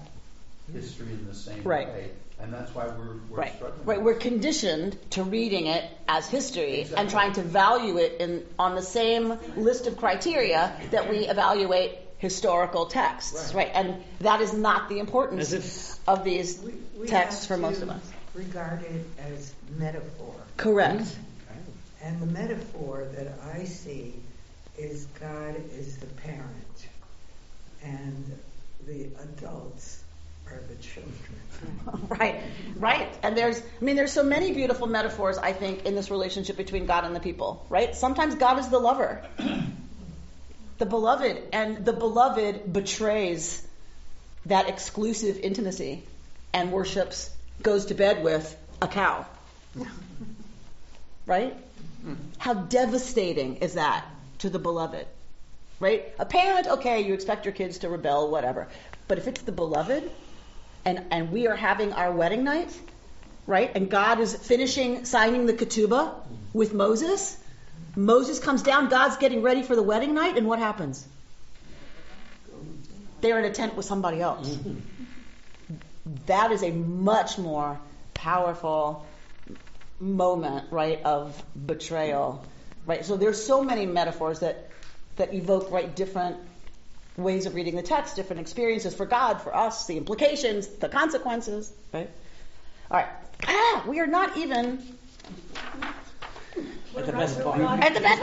history in the same way. And that's why we're struggling. Right, we're conditioned to reading it as history and trying to value it on the same list of criteria that we evaluate historical texts, right? And that is not the importance of these texts for most of us. Regard it as metaphor. Correct. And the metaphor that I see is God is the parent, and the adults are the children. Right. And there's so many beautiful metaphors, I think, in this relationship between God and the people, right? Sometimes God is the lover, the beloved, and the beloved betrays that exclusive intimacy and goes to bed with a cow. Right? How devastating is that to the beloved? Right? A parent, okay, you expect your kids to rebel, whatever. But if it's the beloved, and we are having our wedding night, right? And God is signing the ketubah with Moses. Moses comes down, God's getting ready for the wedding night, and what happens? They're in a tent with somebody else. That is a much more powerful moment, right, of betrayal, right? So there's so many metaphors that evoke, right, different ways of reading the text, different experiences for God, for us, the implications, the consequences, right? All right. We are not even at the best part. At the best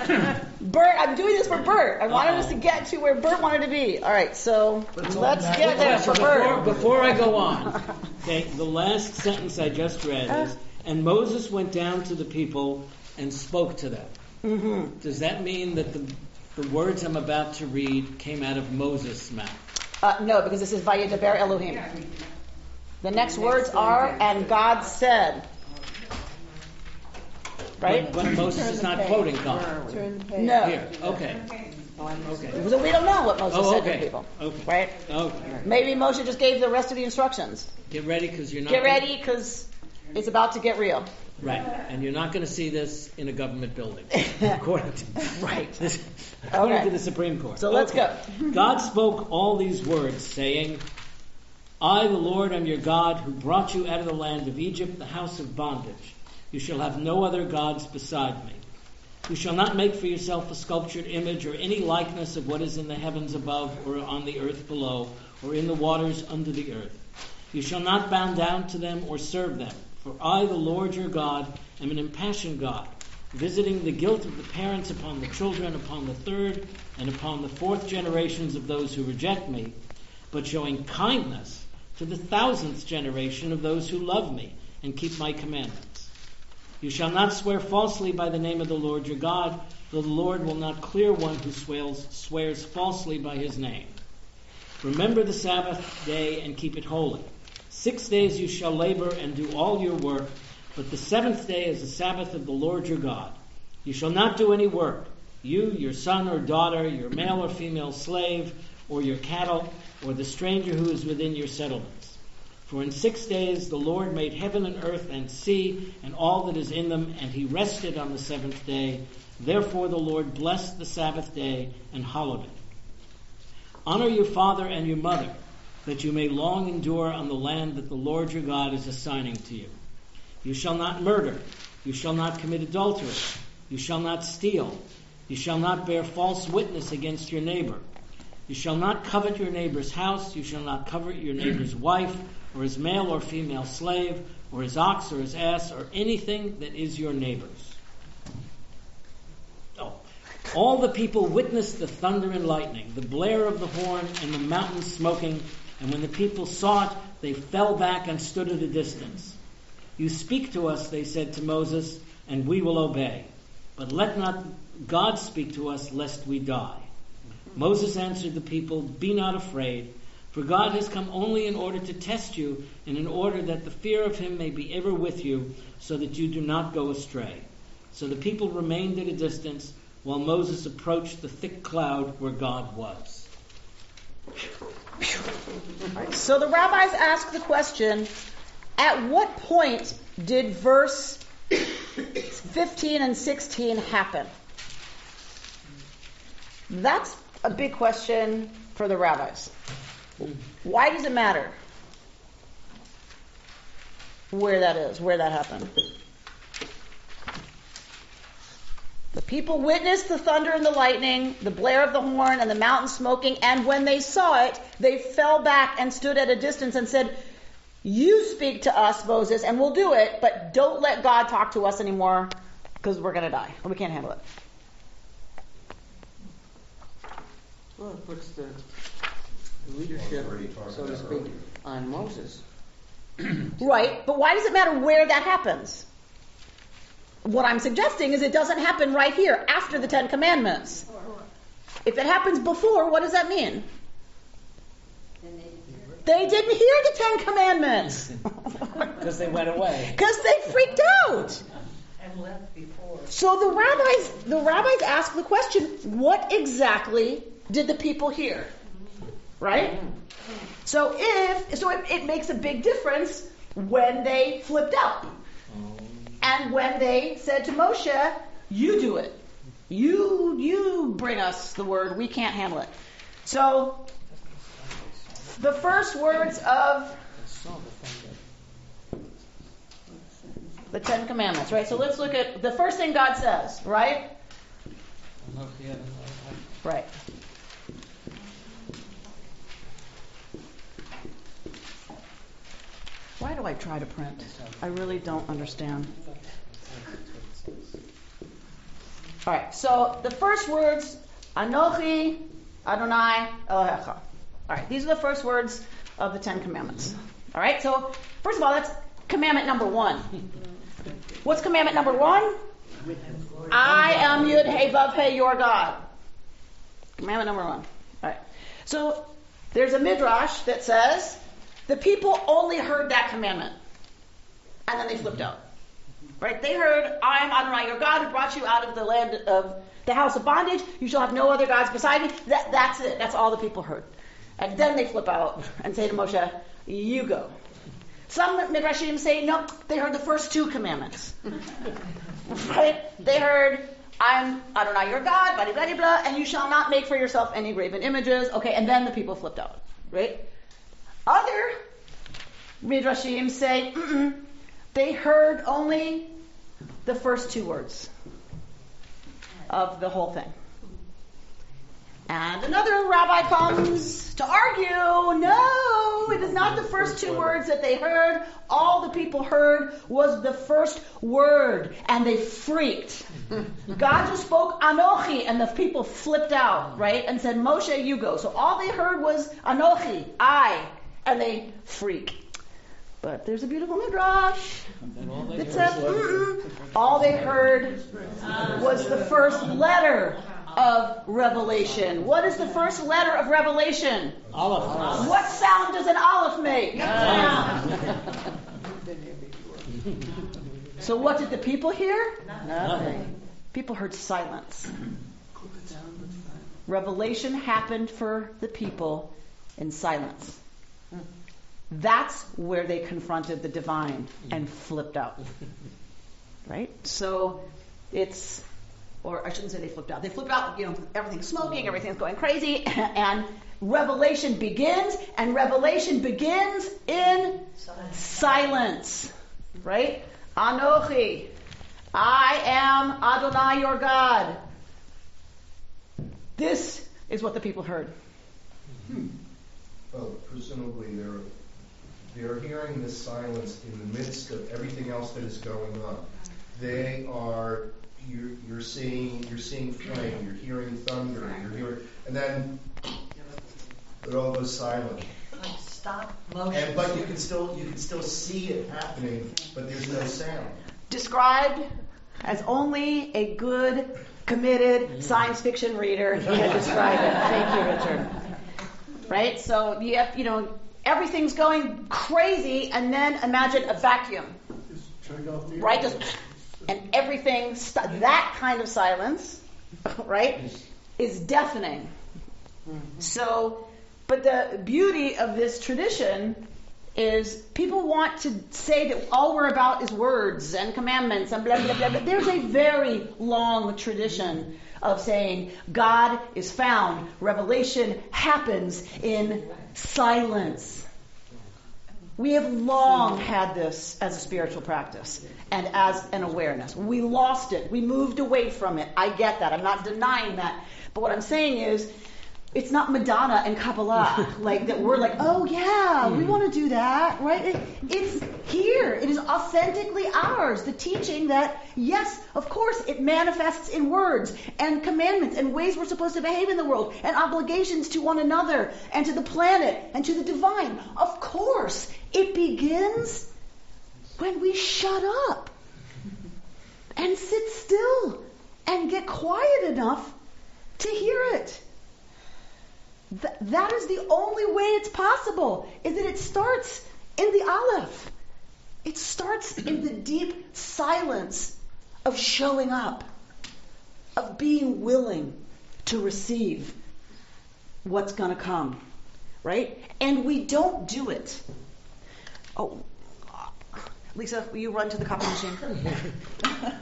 part. Bert, I'm doing this for Bert. I wanted us to get to where Bert wanted to be. All right, so let's get there for Bert. Before I go on, okay, the last sentence I just read is, and Moses went down to the people and spoke to them. Mm-hmm. Does that mean that the words I'm about to read came out of Moses' mouth? No, because this is Vayedaber Elohim. The next words are, and God said. Right? But Moses is not quoting God. No. Here, okay. Okay. So we don't know what Moses said to the people. Okay. Right? Okay. Maybe Moshe just gave the rest of the instructions. Get ready because you're not. Get ready because it's about to get real. Right, and you're not going to see this in a government building, according to the Supreme Court. So let's go. God spoke all these words, saying, I, the Lord, am your God, who brought you out of the land of Egypt, the house of bondage. You shall have no other gods beside me. You shall not make for yourself a sculptured image or any likeness of what is in the heavens above or on the earth below or in the waters under the earth. You shall not bow down to them or serve them. For I, the Lord your God, am an impassioned God, visiting the guilt of the parents upon the children, upon the third and upon the fourth generations of those who reject me, but showing kindness to the 1,000th generation of those who love me and keep my commandments. You shall not swear falsely by the name of the Lord your God, for the Lord will not clear one who swears falsely by his name. Remember the Sabbath day and keep it holy. 6 days you shall labor and do all your work, but the 7th day is the Sabbath of the Lord your God. You shall not do any work, you, your son or daughter, your male or female slave, or your cattle, or the stranger who is within your settlements. For in 6 days the Lord made heaven and earth and sea and all that is in them, and he rested on the 7th day. Therefore the Lord blessed the Sabbath day and hallowed it. Honor your father and your mother, that you may long endure on the land that the Lord your God is assigning to you. You shall not murder. You shall not commit adultery. You shall not steal. You shall not bear false witness against your neighbor. You shall not covet your neighbor's house. You shall not covet your neighbor's wife, or his male or female slave, or his ox or his ass, or anything that is your neighbor's. All the people witnessed the thunder and lightning, the blare of the horn, and the mountain smoking. And when the people saw it, they fell back and stood at a distance. You speak to us, they said to Moses, and we will obey. But let not God speak to us, lest we die. Moses answered the people, be not afraid, for God has come only in order to test you, and in order that the fear of him may be ever with you, so that you do not go astray. So the people remained at a distance, while Moses approached the thick cloud where God was. So the rabbis ask the question, at what point did verse 15 and 16 happen? That's a big question for the rabbis. Why does it matter where that is, where that happened? People witnessed the thunder and the lightning, the blare of the horn and the mountain smoking, and when they saw it, they fell back and stood at a distance and said, "You speak to us, Moses, and we'll do it, but don't let God talk to us anymore because we're going to die. We can't handle it." Well, it puts the leadership, so to speak, on Moses. Right, but why does it matter where that happens? What I'm suggesting is it doesn't happen right here after the Ten Commandments. If it happens before, what does that mean? They didn't hear the Ten Commandments. Because they went away. Because they freaked out. And left before. So the rabbis ask the question, what exactly did the people hear? Right? So it makes a big difference when they flipped out. And when they said to Moshe, "You do it. You bring us the word. We can't handle it." So the first words of the Ten Commandments, right? So let's look at the first thing God says, right? Right. Why do I try to print? I really don't understand. All right, so the first words, Anochi, Adonai, Elohecha. All right, these are the first words of the Ten Commandments. All right, so first of all, that's commandment number 1. What's commandment number 1? I am Yud Hey Vav Hey, your God. Commandment number 1. All right, so there's a midrash that says the people only heard that commandment, and then they flipped out. Right? They heard, "I am Adonai your God who brought you out of the land of the house of bondage. You shall have no other gods beside me." That's it. That's all the people heard. And then they flip out and say to Moshe, "You go." Some midrashim say, no, they heard the first 2 commandments. Right? They heard, "I'm Adonai your God, blah, blah, blah, blah, and you shall not make for yourself any graven images." Okay, and then the people flipped out. Right? Other midrashim say, they heard only the first 2 words of the whole thing. And another rabbi comes to argue, no, it is not the first 2 words that they heard. All the people heard was the first word, and they freaked. God just spoke Anochi, and the people flipped out, right, and said, "Moshe, you go." So all they heard was Anochi, I, and they freak. But there's a beautiful midrash that says, all they heard was the first letter of Revelation. What is the first letter of Revelation? Aleph. What sound does an aleph make? So what did the people hear? Nothing. People heard silence. Revelation happened for the people in silence. That's where they confronted the divine and flipped out. Right? So it's, or I shouldn't say they flipped out. They flipped out, everything's smoking, everything's going crazy, and revelation begins, and revelation begins in silence. Right? Anochi, I am Adonai your God. This is what the people heard. Well, presumably they're hearing this silence in the midst of everything else that is going on. You're seeing flame, you're hearing thunder, and then it all goes silent. Like stop motion. But you can still see it happening, but there's no sound. Described as only a good, committed science fiction reader can describe it. Thank you, Richard. Right? So you have, everything's going crazy, and then imagine a vacuum. Right? And everything, that kind of silence, right, is deafening. So, but the beauty of this tradition is people want to say that all we're about is words and commandments and blah, blah, blah. But there's a very long tradition of saying God is found. Revelation happens in silence. We have long had this as a spiritual practice and as an awareness. We lost it. We moved away from it. I get that. I'm not denying that. But what I'm saying is, it's not Madonna and Kabbalah, like that we're like, oh yeah, we want to do that, right? It's here. It is authentically ours. The teaching that, yes, of course, it manifests in words and commandments and ways we're supposed to behave in the world and obligations to one another and to the planet and to the divine. Of course, it begins when we shut up and sit still and get quiet enough to hear it. That is the only way it's possible, is that it starts in the Aleph. It starts in the deep silence of showing up, of being willing to receive what's going to come, right? And we don't do it. Oh, Lisa, will you run to the copy machine?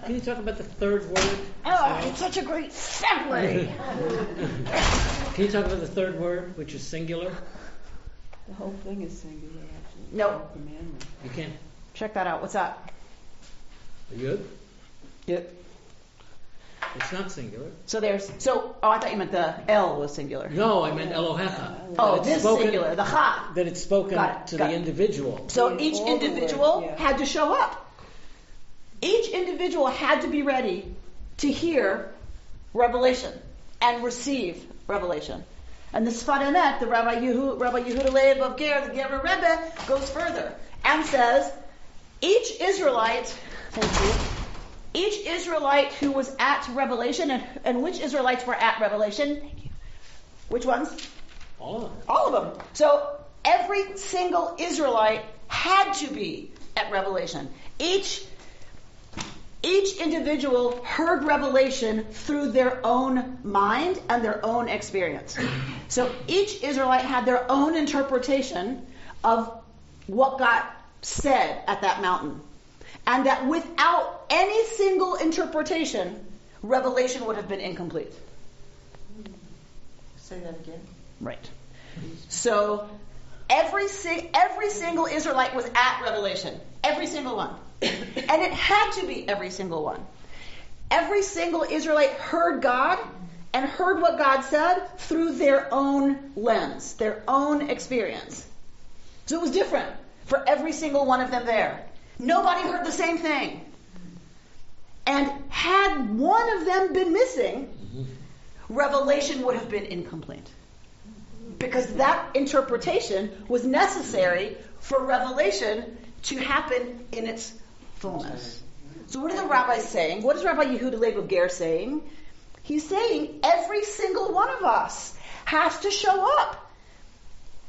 Can you talk about the third word? Oh, it's such a great segue. Can you talk about the third word, which is singular? The whole thing is singular, actually. No. Commandment. You can't. Check that out. What's that? Are you good? Yep. It's not singular. I thought you meant the L was singular. No, I meant Elohecha. Oh, this singular, the Ha. That it's spoken to the individual. So each individual had to show up. Each individual had to be ready to hear revelation and receive revelation. And the Sfat Emet, the Rabbi Yehuda Leib of Ger, the Ger Rebbe, goes further and says, each Israelite who was at Revelation, and which Israelites were at Revelation? Thank you. Which ones? All of them. All of them. So every single Israelite had to be at Revelation. Each individual heard revelation through their own mind and their own experience. So each Israelite had their own interpretation of what got said at that mountain. And that without any single interpretation, revelation would have been incomplete. Say that again. Right. So every single Israelite was at Revelation. Every single one. And it had to be every single one. Every single Israelite heard God and heard what God said through their own lens, their own experience. So it was different for every single one of them there. Nobody heard the same thing. And had one of them been missing, revelation would have been incomplete. Because that interpretation was necessary for revelation to happen in its fullness. So what are the rabbis saying? What is Rabbi Yehuda Leib of Ger saying? He's saying every single one of us has to show up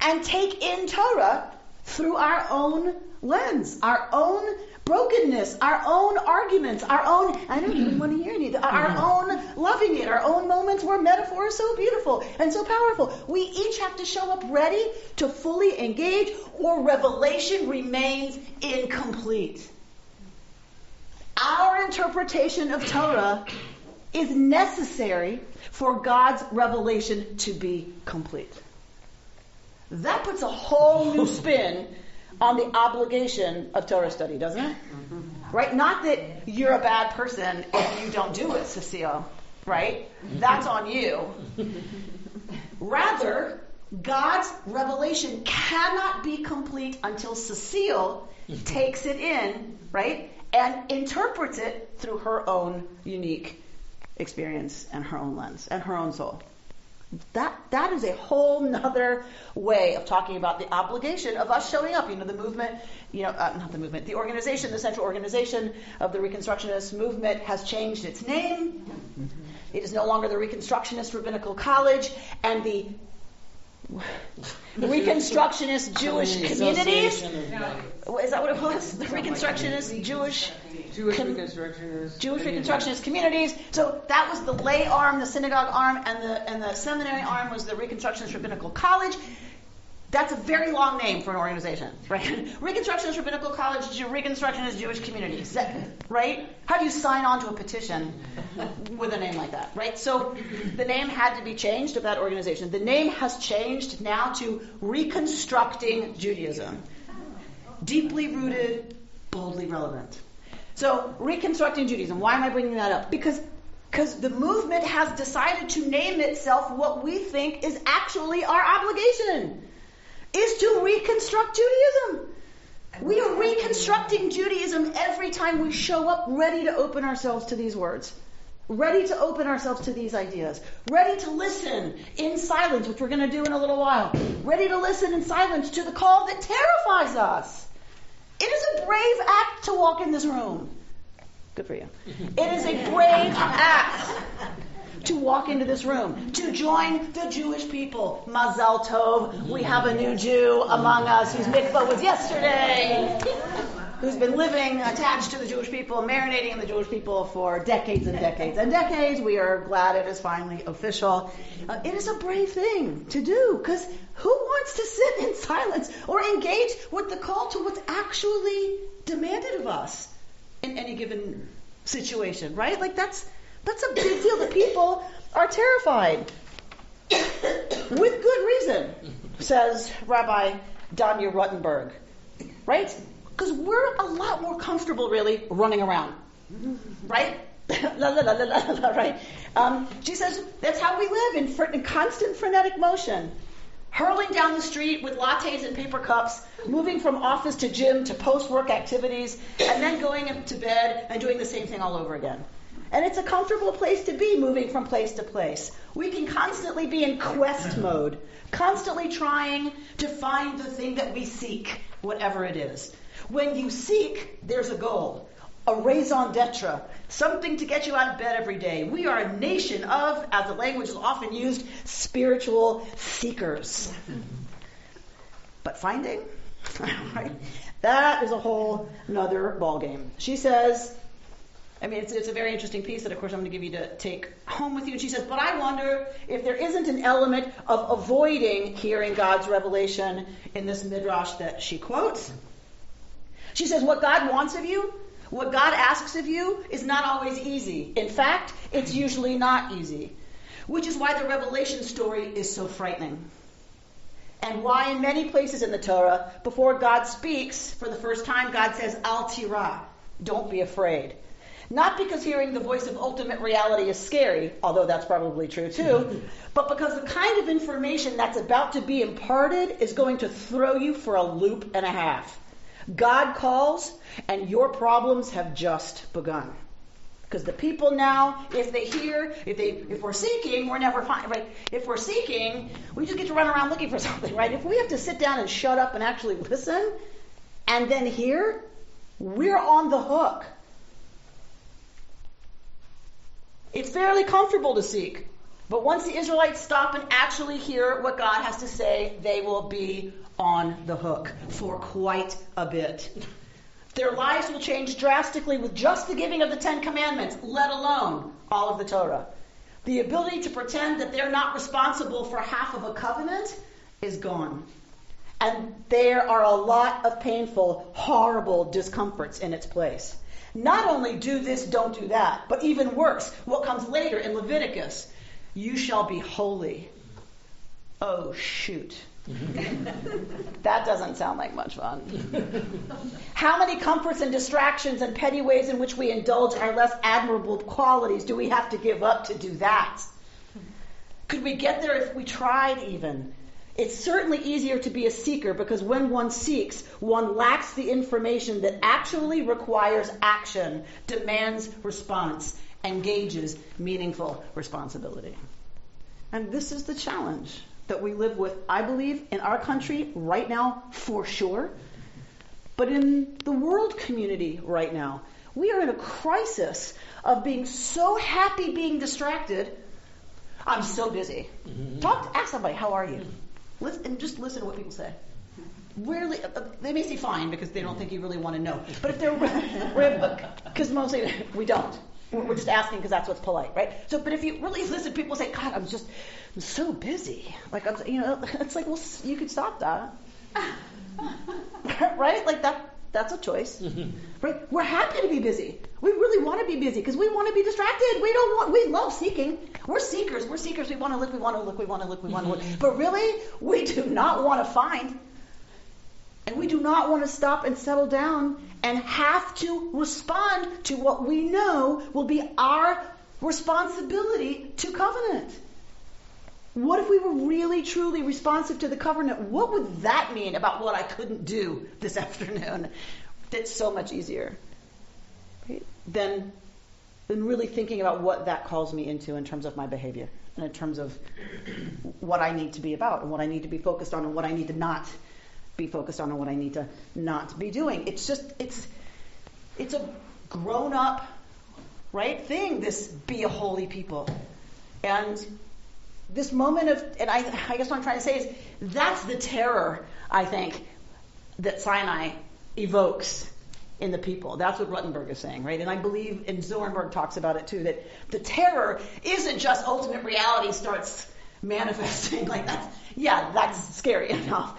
and take in Torah through our own lens, our own brokenness, our own arguments, our own, I don't even want to hear any, our own loving it, our own moments where metaphor is so beautiful and so powerful. We each have to show up ready to fully engage, or revelation remains incomplete. Our interpretation of Torah is necessary for God's revelation to be complete. That puts a whole new spin on the obligation of Torah study, doesn't it? Right? Not that you're a bad person if you don't do it, Cecile. Right? That's on you. Rather, God's revelation cannot be complete until Cecile takes it in, right? And interprets it through her own unique experience and her own lens and her own soul. That is a whole nother way of talking about the obligation of us showing up. The movement, the organization, the central organization of the Reconstructionist movement has changed its name. It is no longer the Reconstructionist Rabbinical College, and the Reconstructionist Jewish communities. Is that what it was? The Reconstructionist Jewish Reconstructionist communities. So that was the lay arm, the synagogue arm, and the seminary arm was the Reconstructionist Rabbinical College. That's a very long name for an organization, right? Reconstructionist Rabbinical College, Reconstructionist Jewish communities, right? How do you sign on to a petition with a name like that, right? So the name had to be changed of that organization. The name has changed now to Reconstructing Judaism. deeply rooted, boldly relevant. So, reconstructing Judaism. Why am I bringing that up? Because the movement has decided to name itself what we think is actually our obligation, is to reconstruct Judaism. We are reconstructing Judaism every time we show up ready to open ourselves to these words, ready to open ourselves to these ideas, ready to listen in silence, which we're going to do in a little while, ready to listen in silence to the call that terrifies us. It is a brave act to walk in this room. Good for you. It is a brave act to walk into this room, to join the Jewish people. Mazal Tov, we have a new Jew among us whose mikvah was yesterday, who's been living attached to the Jewish people, marinating in the Jewish people for decades and decades and decades. We are glad it is finally official. It is a brave thing to do, because who wants to sit in silence or engage with the call to what's actually demanded of us in any given situation, right? Like that's a big deal. The people are terrified. With good reason, says Rabbi Danya Ruttenberg. Right? Because we're a lot more comfortable, really, running around. Right? La, la, la, la, la, la, right? She says that's how we live, in constant frenetic motion. Hurling down the street with lattes and paper cups, moving from office to gym to post-work activities, and then going to bed and doing the same thing all over again. And it's a comfortable place to be, moving from place to place. We can constantly be in quest mode, constantly trying to find the thing that we seek, whatever it is. When you seek, there's a goal, a raison d'etre, something to get you out of bed every day. We are a nation of, as the language is often used, spiritual seekers. But finding, right? That is a whole another ballgame. She says, it's a very interesting piece that, of course, I'm going to give you to take home with you. And she says, but I wonder if there isn't an element of avoiding hearing God's revelation in this midrash that she quotes. She says, what God wants of you, what God asks of you, is not always easy. In fact, it's usually not easy. Which is why the revelation story is so frightening. And why in many places in the Torah, before God speaks, for the first time, God says, Al Tira, don't be afraid. Not because hearing the voice of ultimate reality is scary, although that's probably true too, but because the kind of information that's about to be imparted is going to throw you for a loop and a half. God calls, and your problems have just begun. Because the people now, if we're seeking, we're never fine, right? If we're seeking, we just get to run around looking for something, right? If we have to sit down and shut up and actually listen, and then hear, we're on the hook. It's fairly comfortable to seek. But once the Israelites stop and actually hear what God has to say, they will be on the hook for quite a bit. Their lives will change drastically with just the giving of the 10 Commandments, let alone all of the Torah. The ability to pretend that they're not responsible for half of a covenant is gone. And there are a lot of painful, horrible discomforts in its place. Not only do this, don't do that, but even worse, what comes later in Leviticus, you shall be holy. Oh, shoot. That doesn't sound like much fun. How many comforts and distractions and petty ways in which we indulge our less admirable qualities do we have to give up to do that? Could we get there if we tried even? It's certainly easier to be a seeker because when one seeks, one lacks the information that actually requires action, demands response, engages meaningful responsibility. And this is the challenge that we live with, I believe, in our country right now, for sure, but in the world community right now. We are in a crisis of being so happy being distracted. I'm so busy. Ask somebody, how are you? And just listen to what people say. Rarely, they may say fine because they don't think you really want to know. But if they're, because mostly we don't. We're just asking because that's what's polite, right? So, but if you really listen, people say, God, I'm so busy. Like, it's like, well, you could stop that. Right? Like that's a choice. Right? We're happy to be busy. We really want to be busy because we want to be distracted. We love seeking. We're seekers. We want to look, we want to look. But really, we do not want to find. And we do not want to stop and settle down and have to respond to what we know will be our responsibility to covenant. What if we were really, truly responsive to the covenant? What would that mean about what I couldn't do this afternoon? That's so much easier, right? Than really thinking about what that calls me into in terms of my behavior and in terms of what I need to be about and what I need to be focused on and what I need to not be focused on and what I need to not be doing. It's a grown up, right, thing, this be a holy people. And this moment of, and I guess what I'm trying to say is, that's the terror, I think, that Sinai evokes in the people. That's what Ruttenberg is saying, right? And I believe, and Zorenberg talks about it too, that the terror isn't just ultimate reality starts manifesting like that. Yeah, that's scary enough.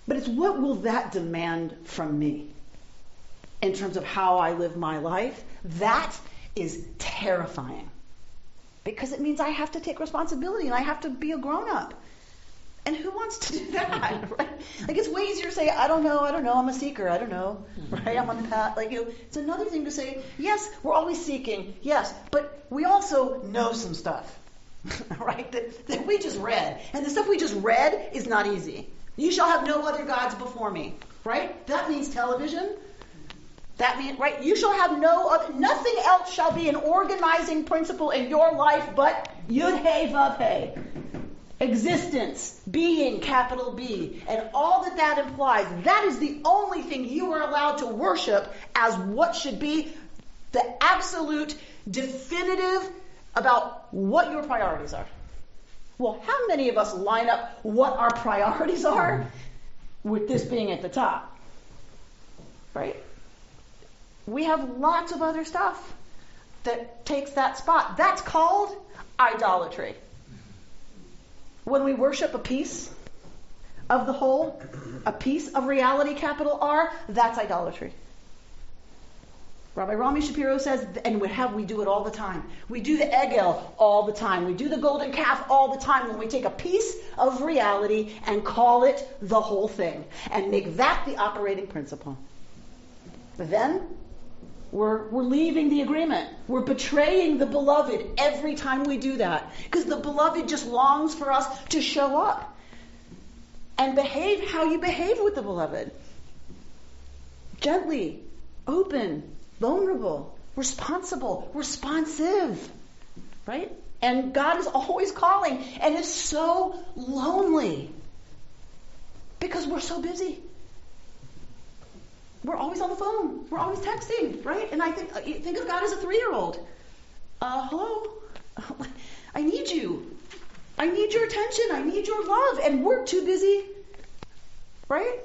But it's what will that demand from me in terms of how I live my life? That is terrifying. Because it means I have to take responsibility and I have to be a grown-up. And who wants to do that, right? Like, it's way easier to say, I don't know, I'm a seeker, I don't know, right? I'm on the path. Like, it's another thing to say, yes, we're always seeking, yes, but we also know some stuff, right? That we just read. And the stuff we just read is not easy. You shall have no other gods before me, right? That means television. That means, right, you shall have nothing else shall be an organizing principle in your life but Yud-Hey, Vav-Hey. Existence, being, capital B, and all that implies. That is the only thing you are allowed to worship as what should be the absolute definitive about what your priorities are. Well, how many of us line up what our priorities are with this being at the top? Right? We have lots of other stuff that takes that spot. That's called idolatry. When we worship a piece of the whole, a piece of reality, capital R, that's idolatry. Rabbi Rami Shapiro says, and we do it all the time. We do the egel all the time. We do the golden calf all the time when we take a piece of reality and call it the whole thing and make that the operating principle. But then we're leaving the agreement. We're betraying the beloved every time we do that. Because the beloved just longs for us to show up and behave how you behave with the beloved. Gently, open, vulnerable, responsible, responsive. Right? And God is always calling. And it's so lonely. Because we're so busy. We're always on the phone. We're always texting, right? And I think of God as a 3-year-old. Hello? I need you. I need your attention. I need your love. And we're too busy, right?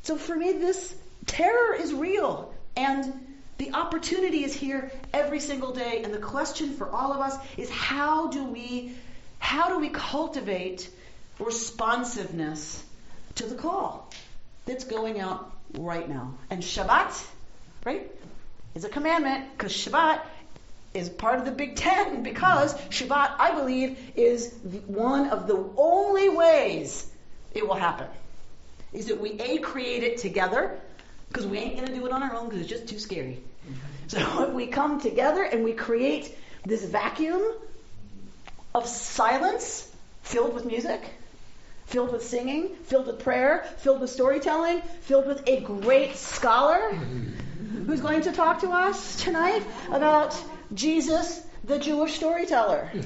So for me, this terror is real. And the opportunity is here every single day. And the question for all of us is, how do we cultivate responsiveness to the call that's going out right now? And Shabbat, right, is a commandment, because Shabbat is part of the Big Ten, because Shabbat, I believe, is one of the only ways it will happen. Is that we create it together, because we ain't going to do it on our own, because it's just too scary. So we come together and we create this vacuum of silence filled with music, filled with singing, filled with prayer, filled with storytelling, filled with a great scholar who's going to talk to us tonight about Jesus, the Jewish storyteller. Dr.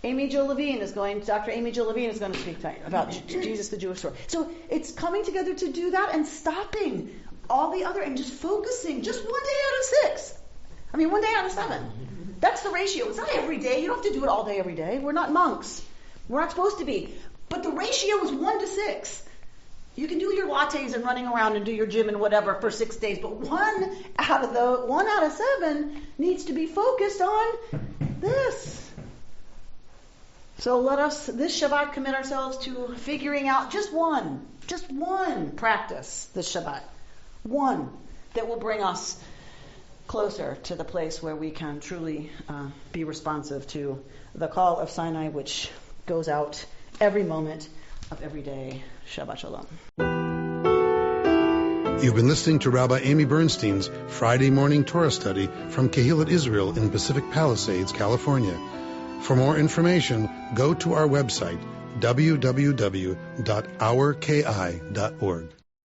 Amy Jill Levine is going to speak tonight about Jesus, the Jewish story. So it's coming together to do that and stopping all the other and just focusing just one day out of 6. One day out of 7. That's the ratio. It's not every day. You don't have to do it all day every day. We're not monks. We're not supposed to be. But the ratio is 1 to 6. You can do your lattes and running around and do your gym and whatever for 6 days, but 1 out of 7 needs to be focused on this. So let us this Shabbat commit ourselves to figuring out just one practice this Shabbat. One that will bring us closer to the place where we can truly be responsive to the call of Sinai, which goes out every moment of every day. Shabbat Shalom. You've been listening to Rabbi Amy Bernstein's Friday morning Torah study from Kehillat Israel in Pacific Palisades, California. For more information, go to our website, www.ourki.org.